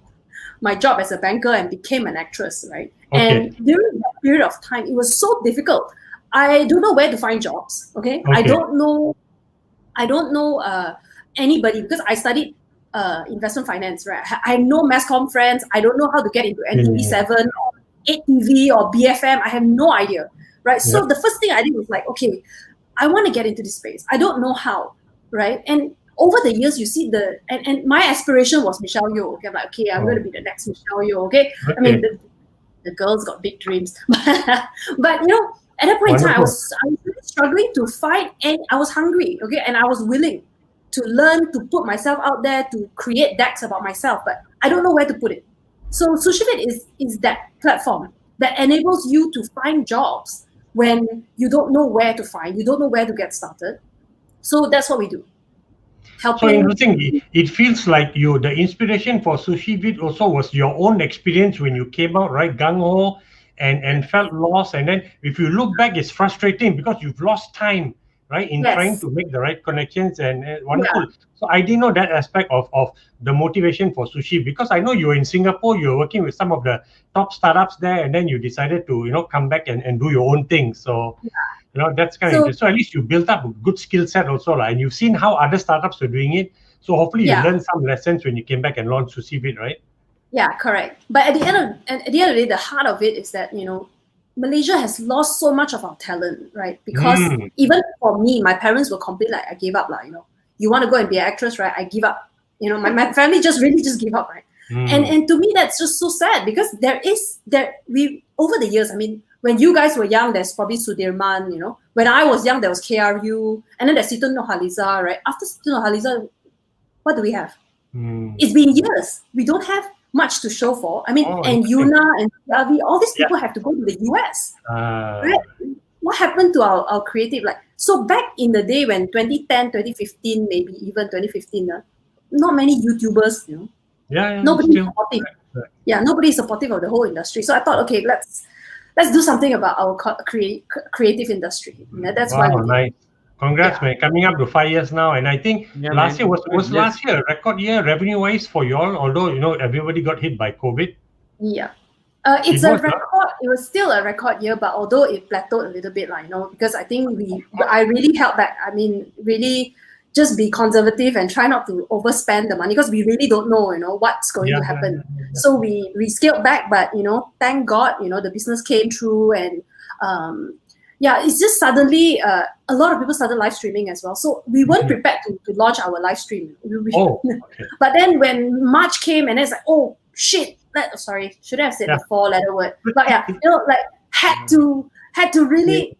my job as a banker and became an actress, right? And during that period of time, it was so difficult. I don't know where to find jobs, okay? I don't know anybody because I studied investment finance, right? I have no mass comm friends. I don't know how to get into NTV7 or 8TV or BFM. I have no idea, right? So the first thing I did was like, okay, I want to get into this space. I don't know how, right? And over the years, you see and my aspiration was Michelle Yeoh. Okay, I'm like, okay, I'm going to be the next Michelle Yeoh. Okay, I mean the girls got big dreams, but you know. At that point in time, I was really struggling to find, and I was hungry, okay, and I was willing to learn, to put myself out there, to create decks about myself, but I don't know where to put it. So Sushivid is that platform that enables you to find jobs when you don't know where to find, you don't know where to get started. So that's what we do. So interesting. It feels like the inspiration for Sushivid also was your own experience when you came out, right? Gung-ho. And felt lost, and then if you look back, it's frustrating because you've lost time, right, in trying to make the right connections and wonderful. So I didn't know that aspect of the motivation for Sushi, because I know you were in Singapore, you were working with some of the top startups there, and then you decided to, you know, come back and do your own thing. So you know, that's kind of interesting. So at least you built up a good skill set also, and you've seen how other startups are doing it. So hopefully you learned some lessons when you came back and launched Sushivid, right? Yeah, correct. But at the end of the day, the heart of it is that, you know, Malaysia has lost so much of our talent, right? Because even for me, my parents were completely like, I gave up, you know. You want to go and be an actress, right? I give up. You know, my family just really just give up, right? And to me that's just so sad, because we over the years, I mean, when you guys were young, there's probably Sudirman, you know. When I was young, there was KRU, and then there's Situ Nurhaliza, right? After Situ Nurhaliza, what do we have? It's been years. We don't have much to show for. I mean, and Yuna and Ravi, all these people have to go to the US. Right? What happened to our creative? Like, so back in the day when 2010, 2015, maybe even 2015, not many YouTubers, you know. Nobody is supportive. Nobody is supportive of the whole industry. So I thought, okay, let's do something about our creative industry. You know, that's why. Nice. Congrats, man. Coming up to 5 years now. And I think last year was last year a record year revenue-wise for you all, although, you know, everybody got hit by COVID. Yeah. It's a record. It was still a record year, but although it plateaued a little bit, like, you know, because I think I really held back. I mean, really just be conservative and try not to overspend the money, because we really don't know, you know, what's going to happen. So we scaled back, but, you know, thank God, you know, the business came through, and it's just suddenly a lot of people started live streaming as well. So we weren't prepared to launch our live stream. But then when March came, and it's like, oh shit, sorry, shouldn't have said the 4-letter word. But yeah, you know, like had to really,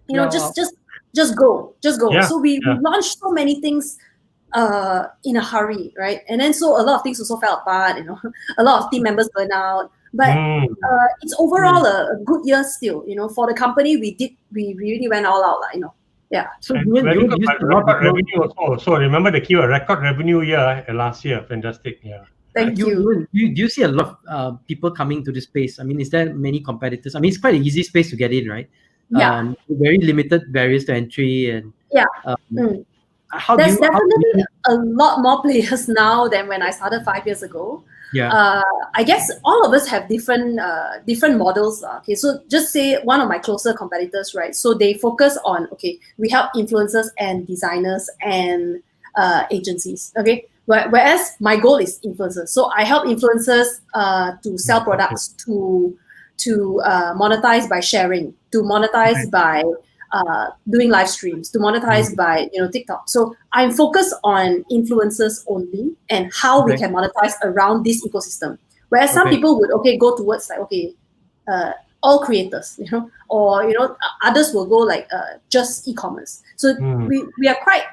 you know, just go. So we launched so many things in a hurry, right? And then so a lot of things also fell apart, you know, a lot of team members burned out. But it's overall a good year still, you know, for the company. We really went all out, like, you know. Yeah. So revenue also. So remember the keyword, record revenue year last year. Fantastic. Yeah. Thank you. Do you see a lot of people coming to this space? I mean, is there many competitors? I mean, it's quite an easy space to get in, right? Yeah. Very limited barriers to entry, and there's definitely a lot more players now than when I started 5 years ago. I guess all of us have different models. Okay, so just say one of my closer competitors, right? So they focus on, okay, we help influencers and designers and agencies. Okay, whereas my goal is influencers. So I help influencers to sell products, to monetize by sharing, to monetize by doing live streams, to monetize by, you know, TikTok. So I'm focused on influencers only and how we can monetize around this ecosystem. Whereas some people would go towards like all creators, you know, or, you know, others will go like just e-commerce. So we are quite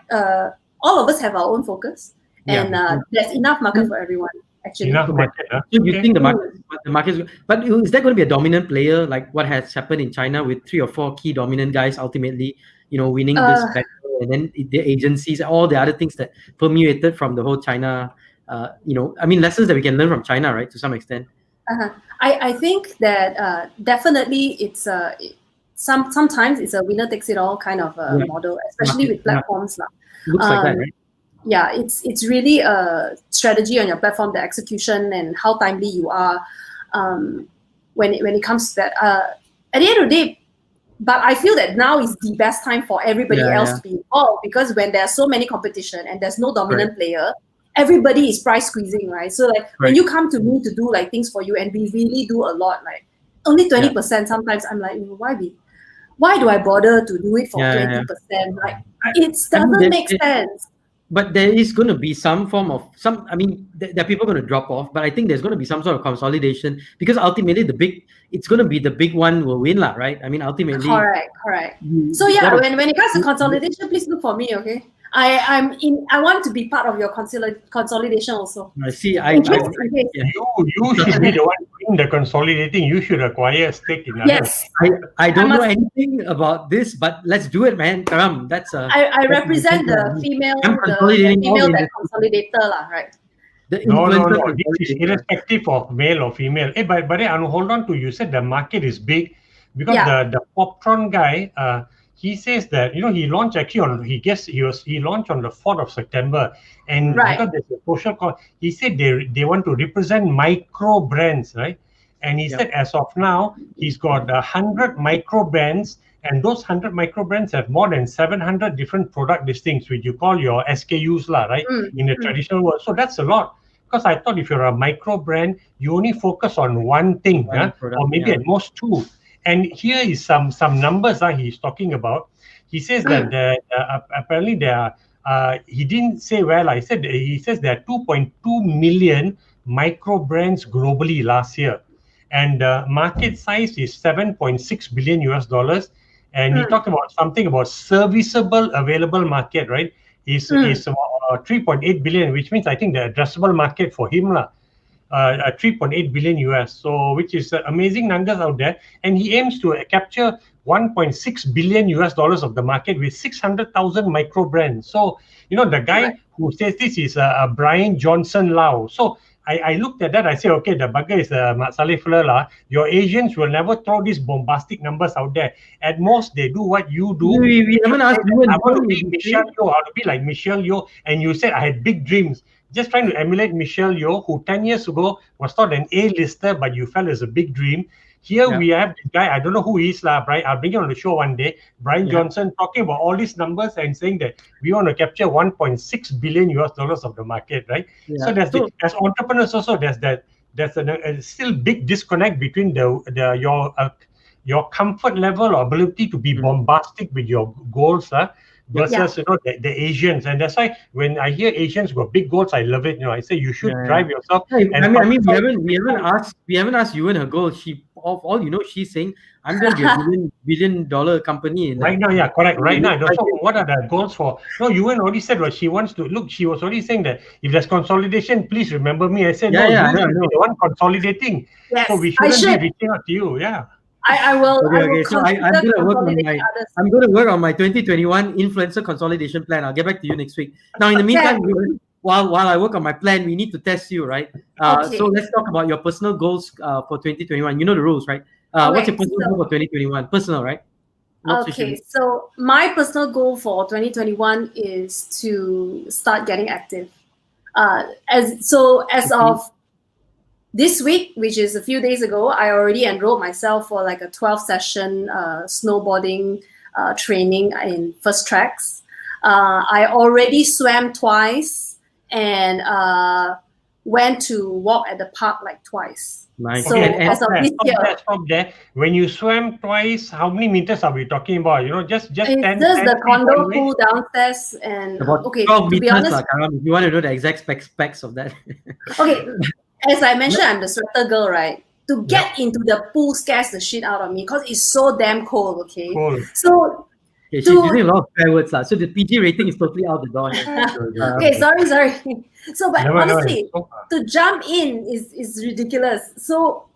all of us have our own focus, and there's enough market for everyone. Actually, enough market. So you think the market is, but is there going to be a dominant player like what has happened in China with 3 or 4 key dominant guys ultimately, you know, winning this battle, and then the agencies, all the other things that permeated from the whole China, you know, I mean, lessons that we can learn from China, right, to some extent. I think that definitely it's sometimes it's a winner takes it all kind of model, especially with platforms. Looks like that, right? Yeah, it's really a strategy on your platform, the execution, and how timely you are when it comes to that. At the end of the day, but I feel that now is the best time for everybody else to be involved, because when there's so many competition and there's no dominant player, everybody is price squeezing, right? So like when you come to me to do like things for you, and we really do a lot, like only 20%. Sometimes I'm like, why do I bother to do it for 20%? Like it doesn't make sense. But there is going to be some form of I mean, there are people going to drop off, but I think there's going to be some sort of consolidation, because ultimately it's going to be the big one will win, right? I mean, ultimately. Correct. So yeah, when it comes to consolidation, please look for me, okay? I want to be part of your consolidation also. I see. You should be the one doing the consolidating. You should acquire a stake in others. Yes. I don't know anything about this, but let's do it, man. Karam, that's I represent the female that consolidator, right? No. This is irrespective of male or female. But hold on to, you said the market is big, because the Poptron guy, he says that, you know, he launched actually he launched on the 4th of September, and because there's a social call, he said they want to represent micro brands, right? And he said as of now he's got 100 micro brands, and those 100 micro brands have more than 700 different product listings, which you call your SKUs, right? In the traditional world. So that's a lot. Because I thought if you're a micro brand, you only focus on one thing, or maybe at most 2. And here is some numbers he's talking about. He says that apparently there are, he didn't say he says there are 2.2 million micro brands globally last year, and the market size is $7.6 billion US. And he talked about something about serviceable available market, right? Is 3.8 billion, which means I think the addressable market for him 3.8 billion US. So which is amazing numbers out there, and he aims to capture 1.6 billion US dollars of the market with 600,000 micro brands. So the guy who says this is Brian Johnson Lau. So I looked at that. I said, okay, the bugger is Mat Saleh Fleur. Your Asians will never throw these bombastic numbers out there. At most, they do what you do. We haven't asked you. I want to be Michelle Yeoh. I want to be like Michelle Yeoh. And you said I had big dreams. Just trying to emulate Michelle Yeoh, who 10 years ago was not an A-lister, but you felt as a big dream. Here we have this guy, I don't know who he is, Brian. I'll bring him on the show one day. Brian Johnson talking about all these numbers and saying that we want to capture 1.6 billion US dollars of the market, right? So as entrepreneurs also, there's a still big disconnect between your comfort level or ability to be bombastic with your goals, versus the Asians. And that's why when I hear Asians got big goals, I love it. I say you should drive yourself. We haven't asked Yuhwen her goal. She's saying I'm going to be a billion dollar company right now. Correct. Right now. So what are the goals for? No, Yuhwen already said what she wants to look. She was already saying that if there's consolidation, please remember me. I said no, you should be the one consolidating. Yes, so we shouldn't be reaching out to you. I will. Okay. So I'm going to work on my 2021 influencer consolidation plan. I'll get back to you next week. Now, in the meantime, while I work on my plan, we need to test you, right? So let's talk about your personal goals for 2021. You know the rules, right? What's your personal goal for 2021? Personal, right? So my personal goal for 2021 is to start getting active. As of this week, which is a few days ago, I already enrolled myself for like a 12-session snowboarding training in FutureX. I already swam twice and went to walk at the park like twice. Nice. So as of this year, stop there. When you swam twice, how many meters are we talking about? Just 10. It's just the condo pool downstairs and about 12 meters, be honest, if you want to know the exact specs of that. Okay. As I mentioned, I'm the sweater girl, right? To get into the pool scares the shit out of me because it's so damn cold, okay? Cold. So she's using a lot of fair words. So the PG rating is totally out the door. Okay, sorry. So, but honestly, to jump in is ridiculous. So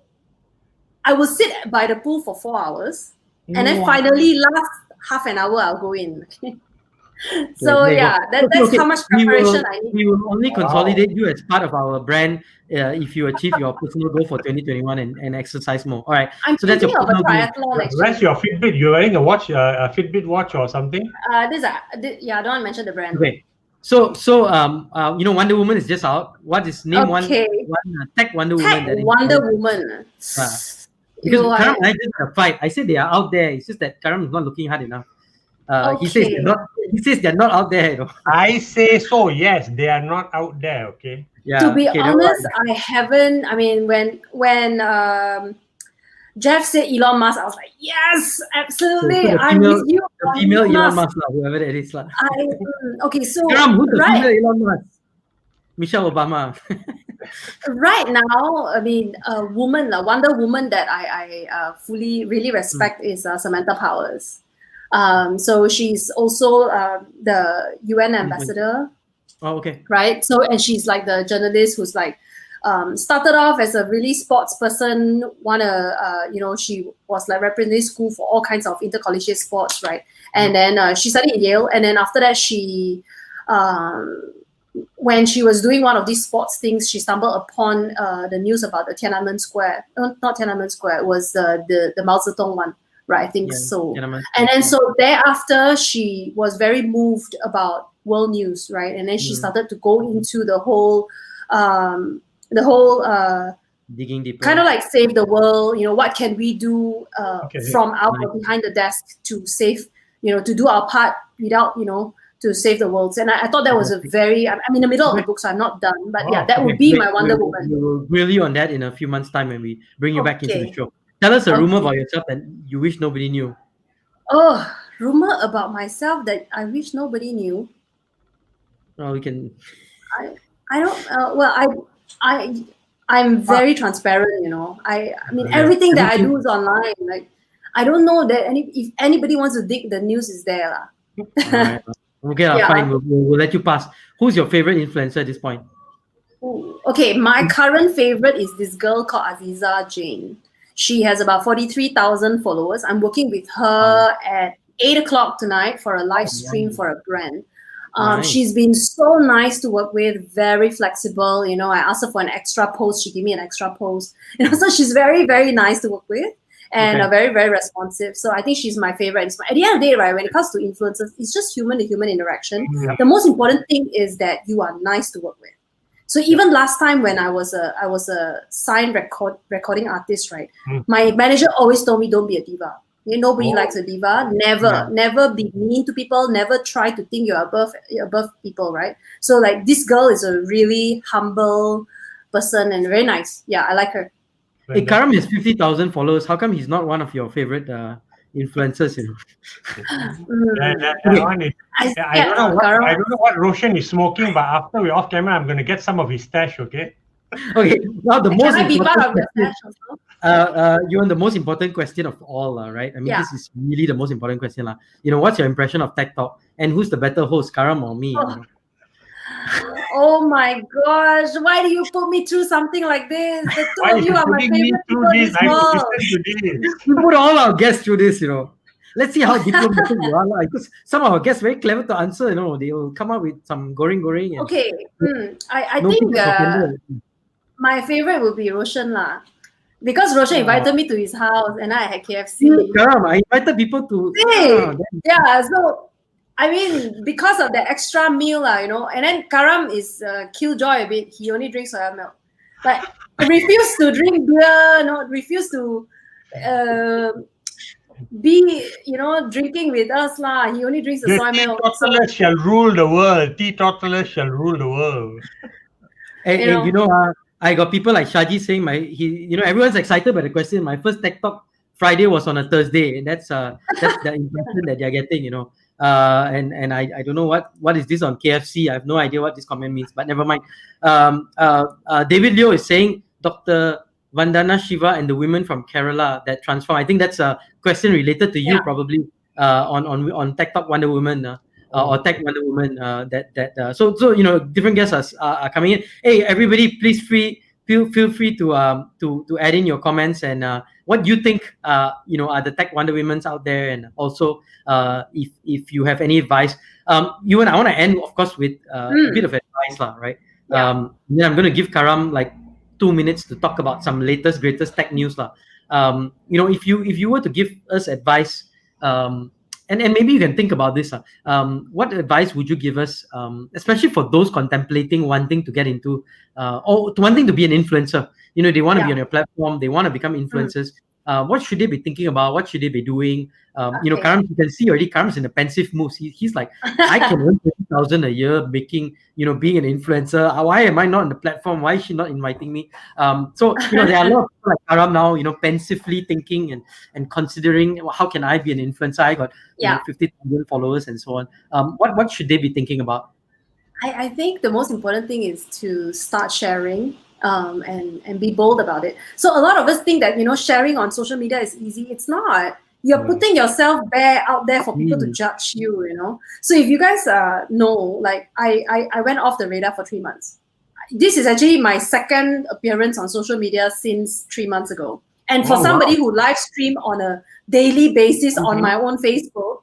I will sit by the pool for 4 hours and then finally last half an hour I'll go in. So that's how much preparation I need. We will only consolidate you as part of our brand if you achieve your personal goal for 2021 and exercise more. All right. I'm so that's your of a triathlon. Where's your Fitbit? You're wearing a watch, a Fitbit watch or something? I don't want to mention the brand. Okay. So Wonder Woman is just out. What is name one tech Wonder Woman? Tech Wonder Woman. Because Karam and I just had a fight. I said they are out there. It's just that Karam is not looking hard enough. He says they're not out there. I say so. Yes, they are not out there. Okay. Yeah. To be honest, I haven't. I mean, when Jeff said Elon Musk, I was like, yes, absolutely. I'm with you. The female Elon Musk, whoever that is. Okay, so Karam, who's the female Elon Musk? Michelle Obama. Right now, I mean, a woman, Wonder Woman that I fully really respect is Samantha Powers. So she's also the UN ambassador. Oh, okay. Right. So, and she's like the journalist who's like started off as a really sports person. She was like representing school for all kinds of intercollegiate sports, right? And then she studied at Yale, and then after that, she when she was doing one of these sports things, she stumbled upon the news about the Tiananmen Square. No, not Tiananmen Square. It was the Mao Zedong one. Right, I think so. And then so thereafter, she was very moved about world news, right? And then she started to go into the whole digging deeper, kind of like save the world. What can we do from out behind the desk to save, to do our part without, to save the world. And I thought that was a very, I'm in the middle of the book, so I'm not done. But that would be my Wonder Woman. We will grill you on that in a few months' time when we bring you back into the show. Tell us a rumor about yourself that you wish nobody knew. Oh, rumor about myself that I wish nobody knew. Oh, we can. I don't. I'm very transparent, you know. I mean, everything that I do is online. Like, I don't know that if anybody wants to dig, the news is there. Right. Okay, Yeah. fine. We'll let you pass. Who's your favorite influencer at this point? Ooh. Okay, my current favorite is this girl called Aziza Jane. She has about 43,000 followers. I'm working with her at 8 o'clock tonight for a live stream for a brand. Nice. She's been so nice to work with, very flexible. You know, I asked her for an extra post. She gave me an extra post. You know, so she's very, very nice to work with and very, very responsive. So I think she's my favorite. At the end of the day, right, when it comes to influencers, it's just human to human interaction. Yeah. The most important thing is that you are nice to work with. So even last time when I was a signed recording artist, right? My manager always told me, don't be a diva. Nobody likes a diva. Never be mean to people. Never try to think you're above people, right? So like this girl is a really humble person and very nice. Yeah, I like her. Hey, Karam has 50,000 followers. How come he's not one of your favorite influencers? You know. That one is, I don't know what Roshan is smoking, but after we're off camera, I'm going to get some of his stash. Okay. Okay. Now the most Can I be part of the important. stash also? You're the most important question of all, right? I mean, this is really the most important question, You know, what's your impression of Tech Talk, and who's the better host, Karam or me? You know? Oh my gosh! Why do you put me through something like this? The two of you are my favorite people in this world. We put all our guests through this, you know. Let's see how diplomatic you are, because some of our guests very clever to answer. You know, they will come up with some goreng. Okay, I think my favorite would be Roshan lah. Because Roshan invited me to his house and I had KFC. Karam, I invited people to. So I mean, because of the extra meal, you know, and then Karam is killjoy a bit. He only drinks soya milk. But refuse to drink beer, refuse to be, you know, drinking with us lah. He only drinks the soy milk. Teetotalers shall rule the world. Teetotalers shall rule the world. And you know, I got people like Shaji saying everyone's excited by the question. My first Tech Talk Friday was on a Thursday, and that's the impression that they're getting, you know. And I don't know what is this on KFC. I have no idea what this comment means, but never mind. David Leo is saying Dr. Vandana Shiva and the women from Kerala that transform. I think that's a question related to you probably on Tech Talk Wonder Woman or Tech Wonder Woman. So you know, different guests are coming in. Hey, everybody, please feel free to add in your comments and what you think you know, are the Tech Wonder Womens out there, and also if you have any advice. Yuhwen, I want to end, of course, with a bit of advice, right? I'm going to give Karam like 2 minutes to talk about some greatest tech news, you know, if you were to give us advice, and maybe you can think about this, what advice would you give us, especially for those contemplating wanting to get into or wanting to be an influencer? You know, they want to be on your platform, they want to become influencers. What should they be thinking about? What should they be doing? You know, Karam, you can see already Karam's in a pensive mood. He's like, I can earn 20,000 a year making, you know, being an influencer. Why am I not on the platform? Why is she not inviting me? So, you know, there are a lot of people like Karam now, you know, pensively thinking and considering, how can I be an influencer? I got 50,000 followers and so on. What should they be thinking about? I think the most important thing is to start sharing. And be bold about it. So a lot of us think that, you know, sharing on social media is easy. It's not. You're putting yourself out there for people to judge you, you know. So if you guys know, like I went off the radar for 3 months. This is actually my second appearance on social media since 3 months ago. And for somebody who live stream on a daily basis on my own Facebook,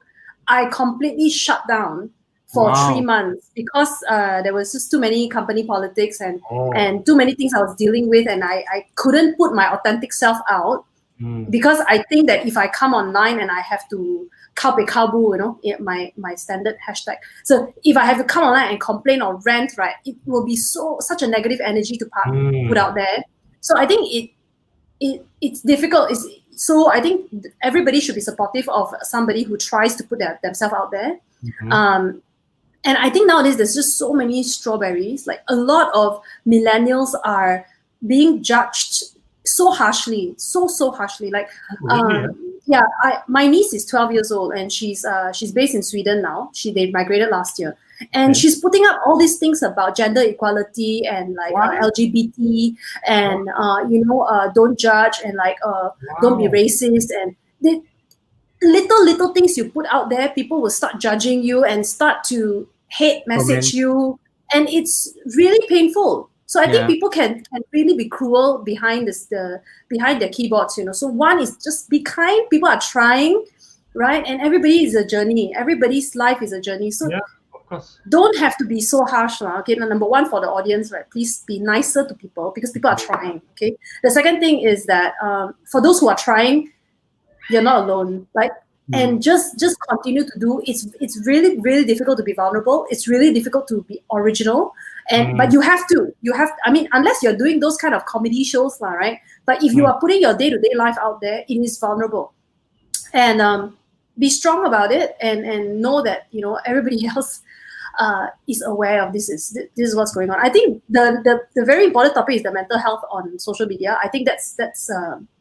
I completely shut down for 3 months because there was just too many company politics and too many things I was dealing with, and I couldn't put my authentic self out because I think that if I come online and I have to you know, my standard hashtag. So if I have to come online and complain or rant, right, it will be such a negative energy to put out there. So I think it's difficult. So I think everybody should be supportive of somebody who tries to put themselves out there. And I think nowadays there's just so many strawberries. Like a lot of millennials are being judged so harshly, so harshly. Like, my niece is 12 years old and she's based in Sweden now. They migrated last year, And she's putting up all these things about gender equality and like LGBT and don't judge and like don't be racist, and the little things you put out there, people will start judging you and start to hate message you, and it's really painful. So I think people can really be cruel behind behind their keyboards, So one is just be kind. People are trying, right? And everybody is a journey. Everybody's life is a journey. So of course, don't have to be so harsh, okay? Number one, for the audience, right? Please be nicer to people because people are trying. Okay. The second thing is that for those who are trying, you're not alone, right? And just continue to do. It's really difficult to be vulnerable. It's really difficult to be original. And but you have to. I mean, unless you're doing those kind of comedy shows, right? But if you are putting your day-to-day life out there, it is vulnerable. And be strong about it, and know that everybody else is aware of this is what's going on. I think the very important topic is the mental health on social media. I think that's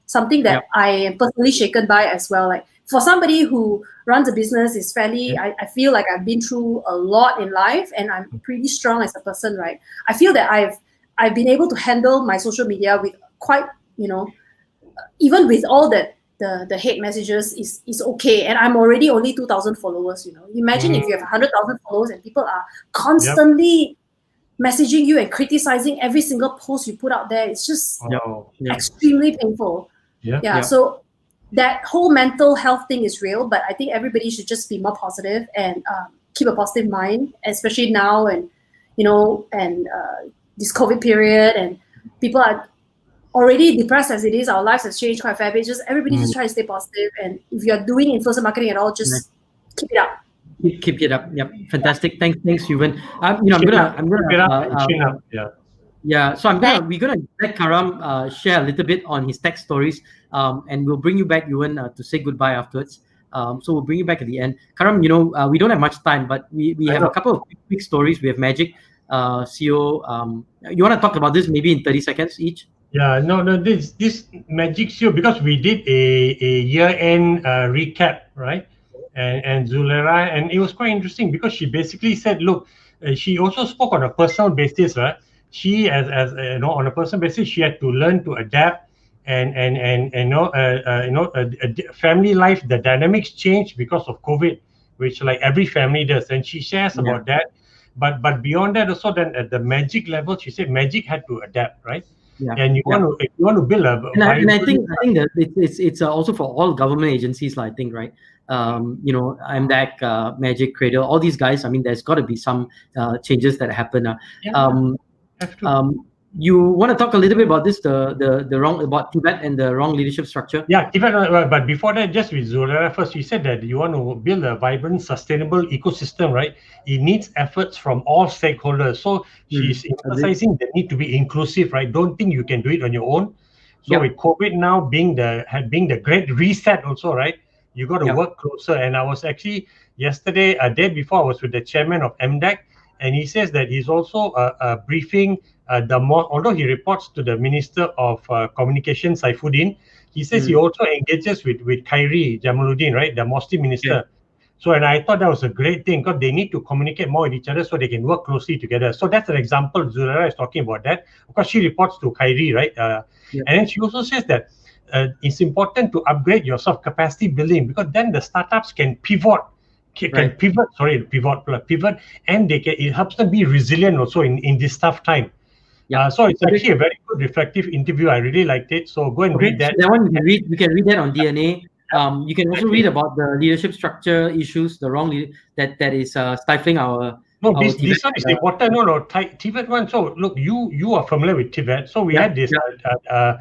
something that I am personally shaken by as well. Like for somebody who runs a business, is fairly, I feel like I've been through a lot in life, and I'm pretty strong as a person, right? I feel that I've been able to handle my social media with quite, even with all the hate messages is okay, and I'm already only 2,000 followers. Imagine if you have 100,000 followers and people are constantly messaging you and criticizing every single post you put out there. It's just extremely painful. So that whole mental health thing is real, but I think everybody should just be more positive and keep a positive mind, especially now and this COVID period, and people are already depressed as it is. Our lives has changed quite a fair bit. Just everybody just try to stay positive, and if you're doing influencer marketing at all, just keep it up. Keep it up. Yep, fantastic. Thanks, Yuhwen. We're gonna let Karam share a little bit on his tech stories, and we'll bring you back, Yuhwen, to say goodbye afterwards. So we'll bring you back at the end. Karam, we don't have much time, but we have a couple of quick stories. We have Magic, CEO. You want to talk about this maybe in 30 seconds each? This Magic CEO, because we did a year-end recap, right? And Zulera, and it was quite interesting because she basically said, look, she also spoke on a personal basis, right? She, as on a personal basis, she had to learn to adapt, and family life, the dynamics changed because of COVID, which like every family does, and she shares about that. But beyond that, also then at the Magic level, she said Magic had to adapt, right? And you want to build a. And I think that it's also for all government agencies, I think, right? MDAC, Magic, Cradle, all these guys. I mean, there's got to be some changes that happen. You want to talk a little bit about this, about Tibet and the wrong leadership structure? Tibet. But before that, just with Zulera first, you said that you want to build a vibrant, sustainable ecosystem, right? It needs efforts from all stakeholders. So she's emphasizing the need to be inclusive, right? Don't think you can do it on your own. So with COVID now being the great reset, also, right? You got to work closer. And I was actually yesterday, a day before, I was with the chairman of MDAC, and he says that he's also briefing although he reports to the Minister of Communication, Saifuddin, he says he also engages with Khairi Jamaluddin, right, the Mosty Minister. So, and I thought that was a great thing because they need to communicate more with each other so they can work closely together. So that's an example. Zulera is talking about that because she reports to Khairi, right? And then she also says that it's important to upgrade your capacity building because then the startups can pivot, and it helps them be resilient also in this tough time. So it's actually a very good reflective interview. I really liked it. So go and read that. That one you can read that on DNA. You can also read about the leadership structure issues, the wrong that is stifling our. This one is important. Tibet one. So look, you are familiar with Tibet. So we had this top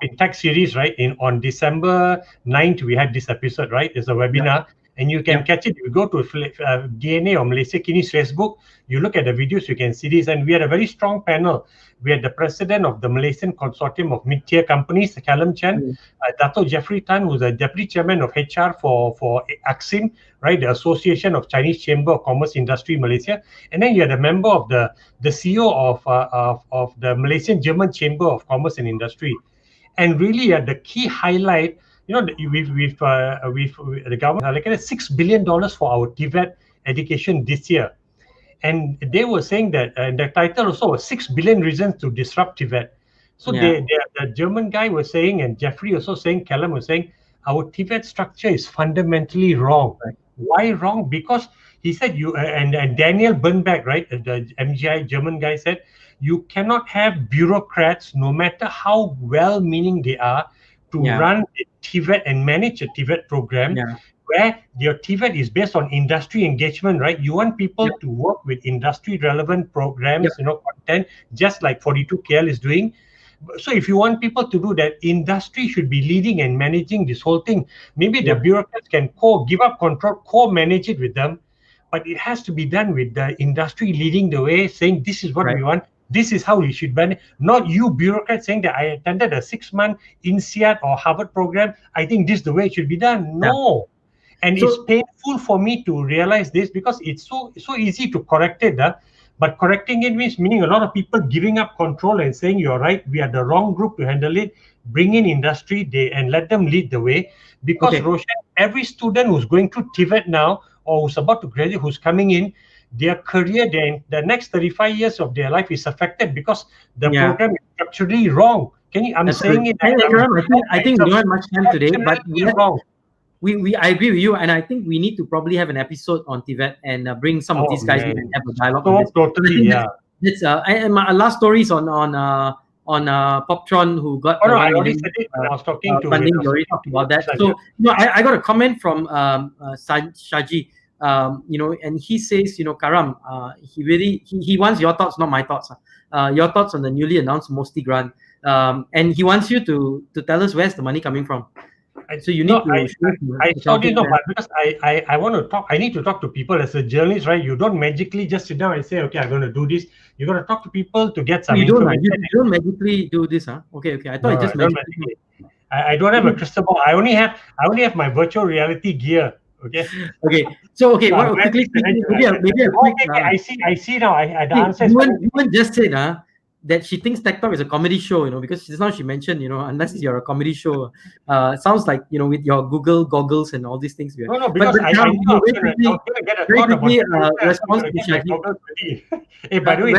in tech series, right? On December 9th, we had this episode, right? It's a webinar. And you can catch it. You go to DNA or Malaysia Kini's Facebook, you look at the videos, you can see this. And we had a very strong panel. We had the president of the Malaysian Consortium of Mid-Tier Companies, Callum Chen, Dato Jeffrey Tan, who's the deputy chairman of HR for AXIM, right, the Association of Chinese Chamber of Commerce Industry Malaysia. And then you had a member of the CEO of the Malaysian German Chamber of Commerce and Industry. And really the key highlight, we've the government allocated $6 billion for our Tibet education this year. And they were saying that, and the title also was 6 billion reasons to disrupt Tibet. So the German guy was saying, and Jeffrey also saying, Callum was saying, our Tibet structure is fundamentally wrong. Right. Why wrong? Because he said and Daniel Bernbach, right, the MGI German guy said, you cannot have bureaucrats, no matter how well-meaning they are, to run Tibet and manage a Tibet program. Where your Tibet is based on industry engagement, right? You want people to work with industry-relevant programs, content, just like 42KL is doing. So if you want people to do that, industry should be leading and managing this whole thing. Maybe the bureaucrats can give up control, co-manage it with them, but it has to be done with the industry leading the way, saying this is what we want, this is how we should run it. Not you bureaucrats saying that I attended a 6-month INSEAD or Harvard program, I think this is the way it should be done. No. And it's painful for me to realize this because it's so easy to correct it. But correcting it meaning a lot of people giving up control and saying, you're right, we are the wrong group to handle it. Bring in industry and let them lead the way. Because Roshan, every student who's going through Tibet now or who's about to graduate, who's coming in, their career, the next 35 years of their life is affected because the program is structurally wrong. I'm saying it. I think we don't have much time today, but I agree with you, and I think we need to probably have an episode on Tibet and bring some of these guys in and have a dialogue. Totally, and my last story is on Poptron, who got. I already said it. I was talking to. Funding. You already talked about that. So I got a comment from Shaji. And he says, Karam, he wants your thoughts, not my thoughts. Your thoughts on the newly announced Mosti grant, and he wants you to tell us where's the money coming from. So you need I told you but because I want to talk. I need to talk to people as a journalist, right? You don't magically just sit down and say, okay, I'm going to do this. You're going to talk to people to get some information. You don't magically do this, huh? Okay. I thought just magically. I don't have a crystal ball. I only have my virtual reality gear. Okay. So quickly, maybe a quick. I see now. The answer is. Yuhwen just said, that she thinks TechTalk is a comedy show, because just now she mentioned, unless you're a comedy show, sounds like, with your Google goggles and all these things. No, because I knew I was going to get a thought about response to Shaji. Hey, by the way,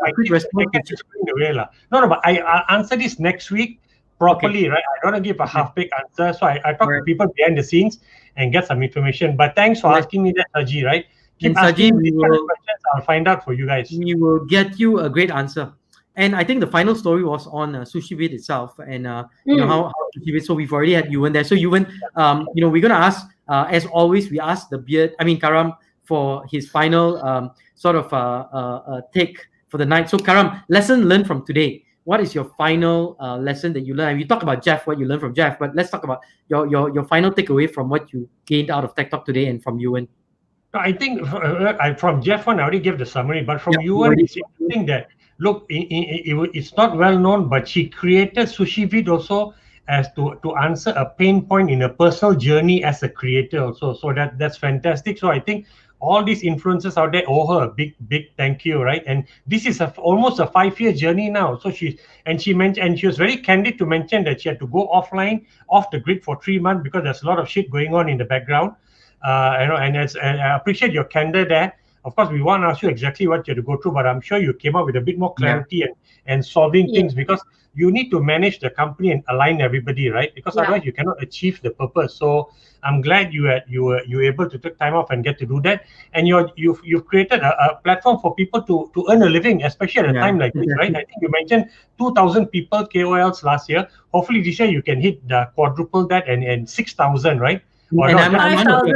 I quick response to Shaji. No, but I answer this next week properly, right? I don't want to give a half-baked answer, so I talk to people behind the scenes and get some information. But thanks for asking me that, Shaji, right? Keep asking me questions. I'll find out for you guys. We will get you a great answer. And I think the final story was on Sushivid itself, and how Sushivid. So we've already had Yuhwen there. So Yuhwen, we're gonna ask, as always, we ask Karam for his final take for the night. So Karam, lesson learned from today. What is your final lesson that you learned? And you talk about Jeff, what you learned from Jeff, but let's talk about your final takeaway from what you gained out of Tech Talk today and from Yuhwen. I think from Jeff one, I already gave the summary, but from Yuhwen, it's interesting that, look, it's not well known, but she created Sushivid also as to answer a pain point in a personal journey as a creator also. So that's fantastic. So I think all these influencers out there owe her a big thank you, right? And this is almost a 5-year journey now. So she mentioned, and she was very candid to mention that she had to go offline, off the grid for 3 months because there's a lot of shit going on in the background. And I appreciate your candor there. Of course, we won't ask you exactly what you have to go through, but I'm sure you came up with a bit more clarity and solving things, because you need to manage the company and align everybody, right? Because otherwise you cannot achieve the purpose. So I'm glad you were able to take time off and get to do that. And you've created a platform for people to earn a living, especially at a time like this, right? I think you mentioned 2,000 people KOLs last year. Hopefully this year you can hit the quadruple that and 6,000, right? Or and 5,000.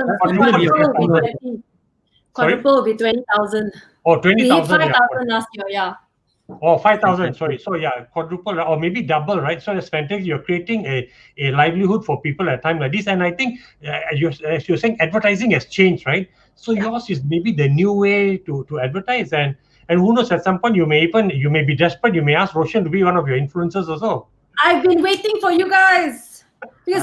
Quadruple will be 20,000. Oh, 20,000. 5,000 last year, Oh, 5,000, sorry. So quadruple or maybe double, right? So that's fantastic. You're creating a livelihood for people at a time like this. And I think, as you're saying, advertising has changed, right? So yours is maybe the new way to advertise. And who knows, at some point you may be desperate. You may ask Roshan to be one of your influencers also. I've been waiting for you guys. Because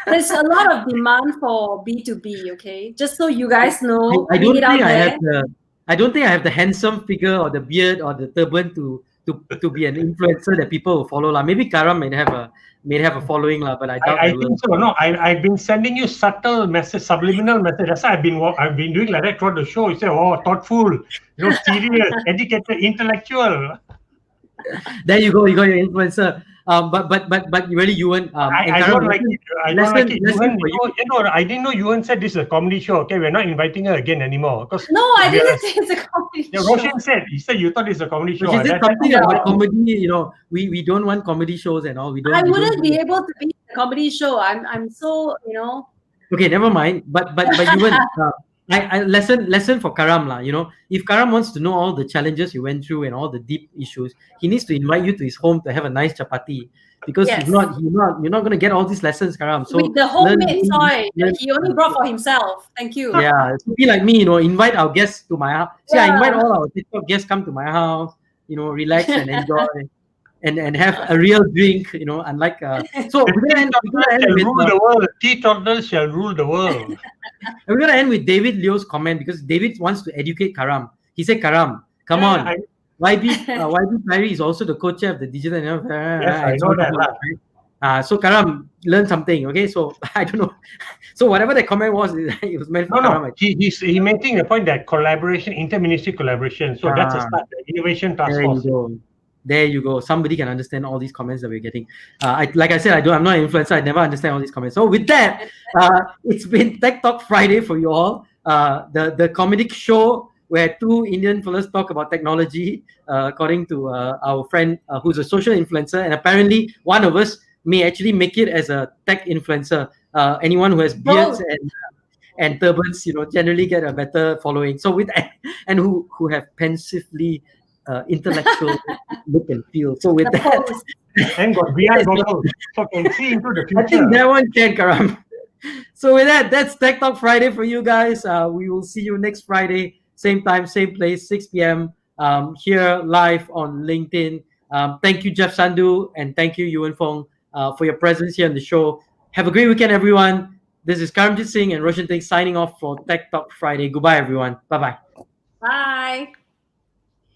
there's a lot of demand for B2B, okay? Just so you guys know. I don't think I have the handsome figure or the beard or the turban to to be an influencer that people will follow lah. Maybe Karam may have a following lah, but I doubt I they will. think so. No, I've been sending you subtle message, subliminal message. That's why I've been doing like that throughout the show. You say, oh, thoughtful, serious, educated, intellectual. There you go. You got your influencer. But really, Yuhwen. I don't like it. I don't like it. Yuhwen, I didn't know Yuhwen said this is a comedy show. Okay, we're not inviting her again anymore. No, I didn't say it's a comedy show. Roshan said you thought it's a comedy show. She said something about comedy. We don't want comedy shows and all. I wouldn't be able to be a comedy show. I'm so Okay, never mind. But Yuhwen, I lesson for Karam lah. If Karam wants to know all the challenges you went through and all the deep issues, he needs to invite you to his home to have a nice chapati. Because Yes. you're not gonna get all these lessons, Karam. So with the homemade soy that he only brought for himself. Thank you. Yeah, so be like me, invite our guests to my house. See, I invite all our TikTok guests come to my house, relax and enjoy and have a real drink, unlike so we're gonna end with rule the world. Teetotalers shall rule the world. we're gonna end with David Leo's comment because David wants to educate Karam. He said, Karam, come on. YB Perry is also the co-chair of the digital. Yes, I know that. So Karam, learn something. Okay, so I don't know. So whatever the comment was, it was meant for Karam. No. He's making the point that collaboration, inter-ministry collaboration. So that's a start. The innovation task force. There you go. Somebody can understand all these comments that we're getting. Like I said, I'm not an influencer. I never understand all these comments. So with that, it's been Tech Talk Friday for you all. The comedic show where two Indian fellas talk about technology, according to our friend who's a social influencer, and apparently one of us may actually make it as a tech influencer. Anyone who has beards and turbans, generally get a better following. So with that, and who have pensively intellectual look and feel. So with that, and got VR goggles, so can see into the future. I think that one can, Karam. So with that, that's Tech Talk Friday for you guys. We will see you next Friday. Same time, same place, 6 p.m. Here live on LinkedIn. Thank you, Jeff Sandhu, and thank you, Yuhwen Foong, for your presence here on the show. Have a great weekend, everyone. This is Karamjit Singh and Roshan Singh signing off for Tech Talk Friday. Goodbye, everyone. Bye-bye. Bye.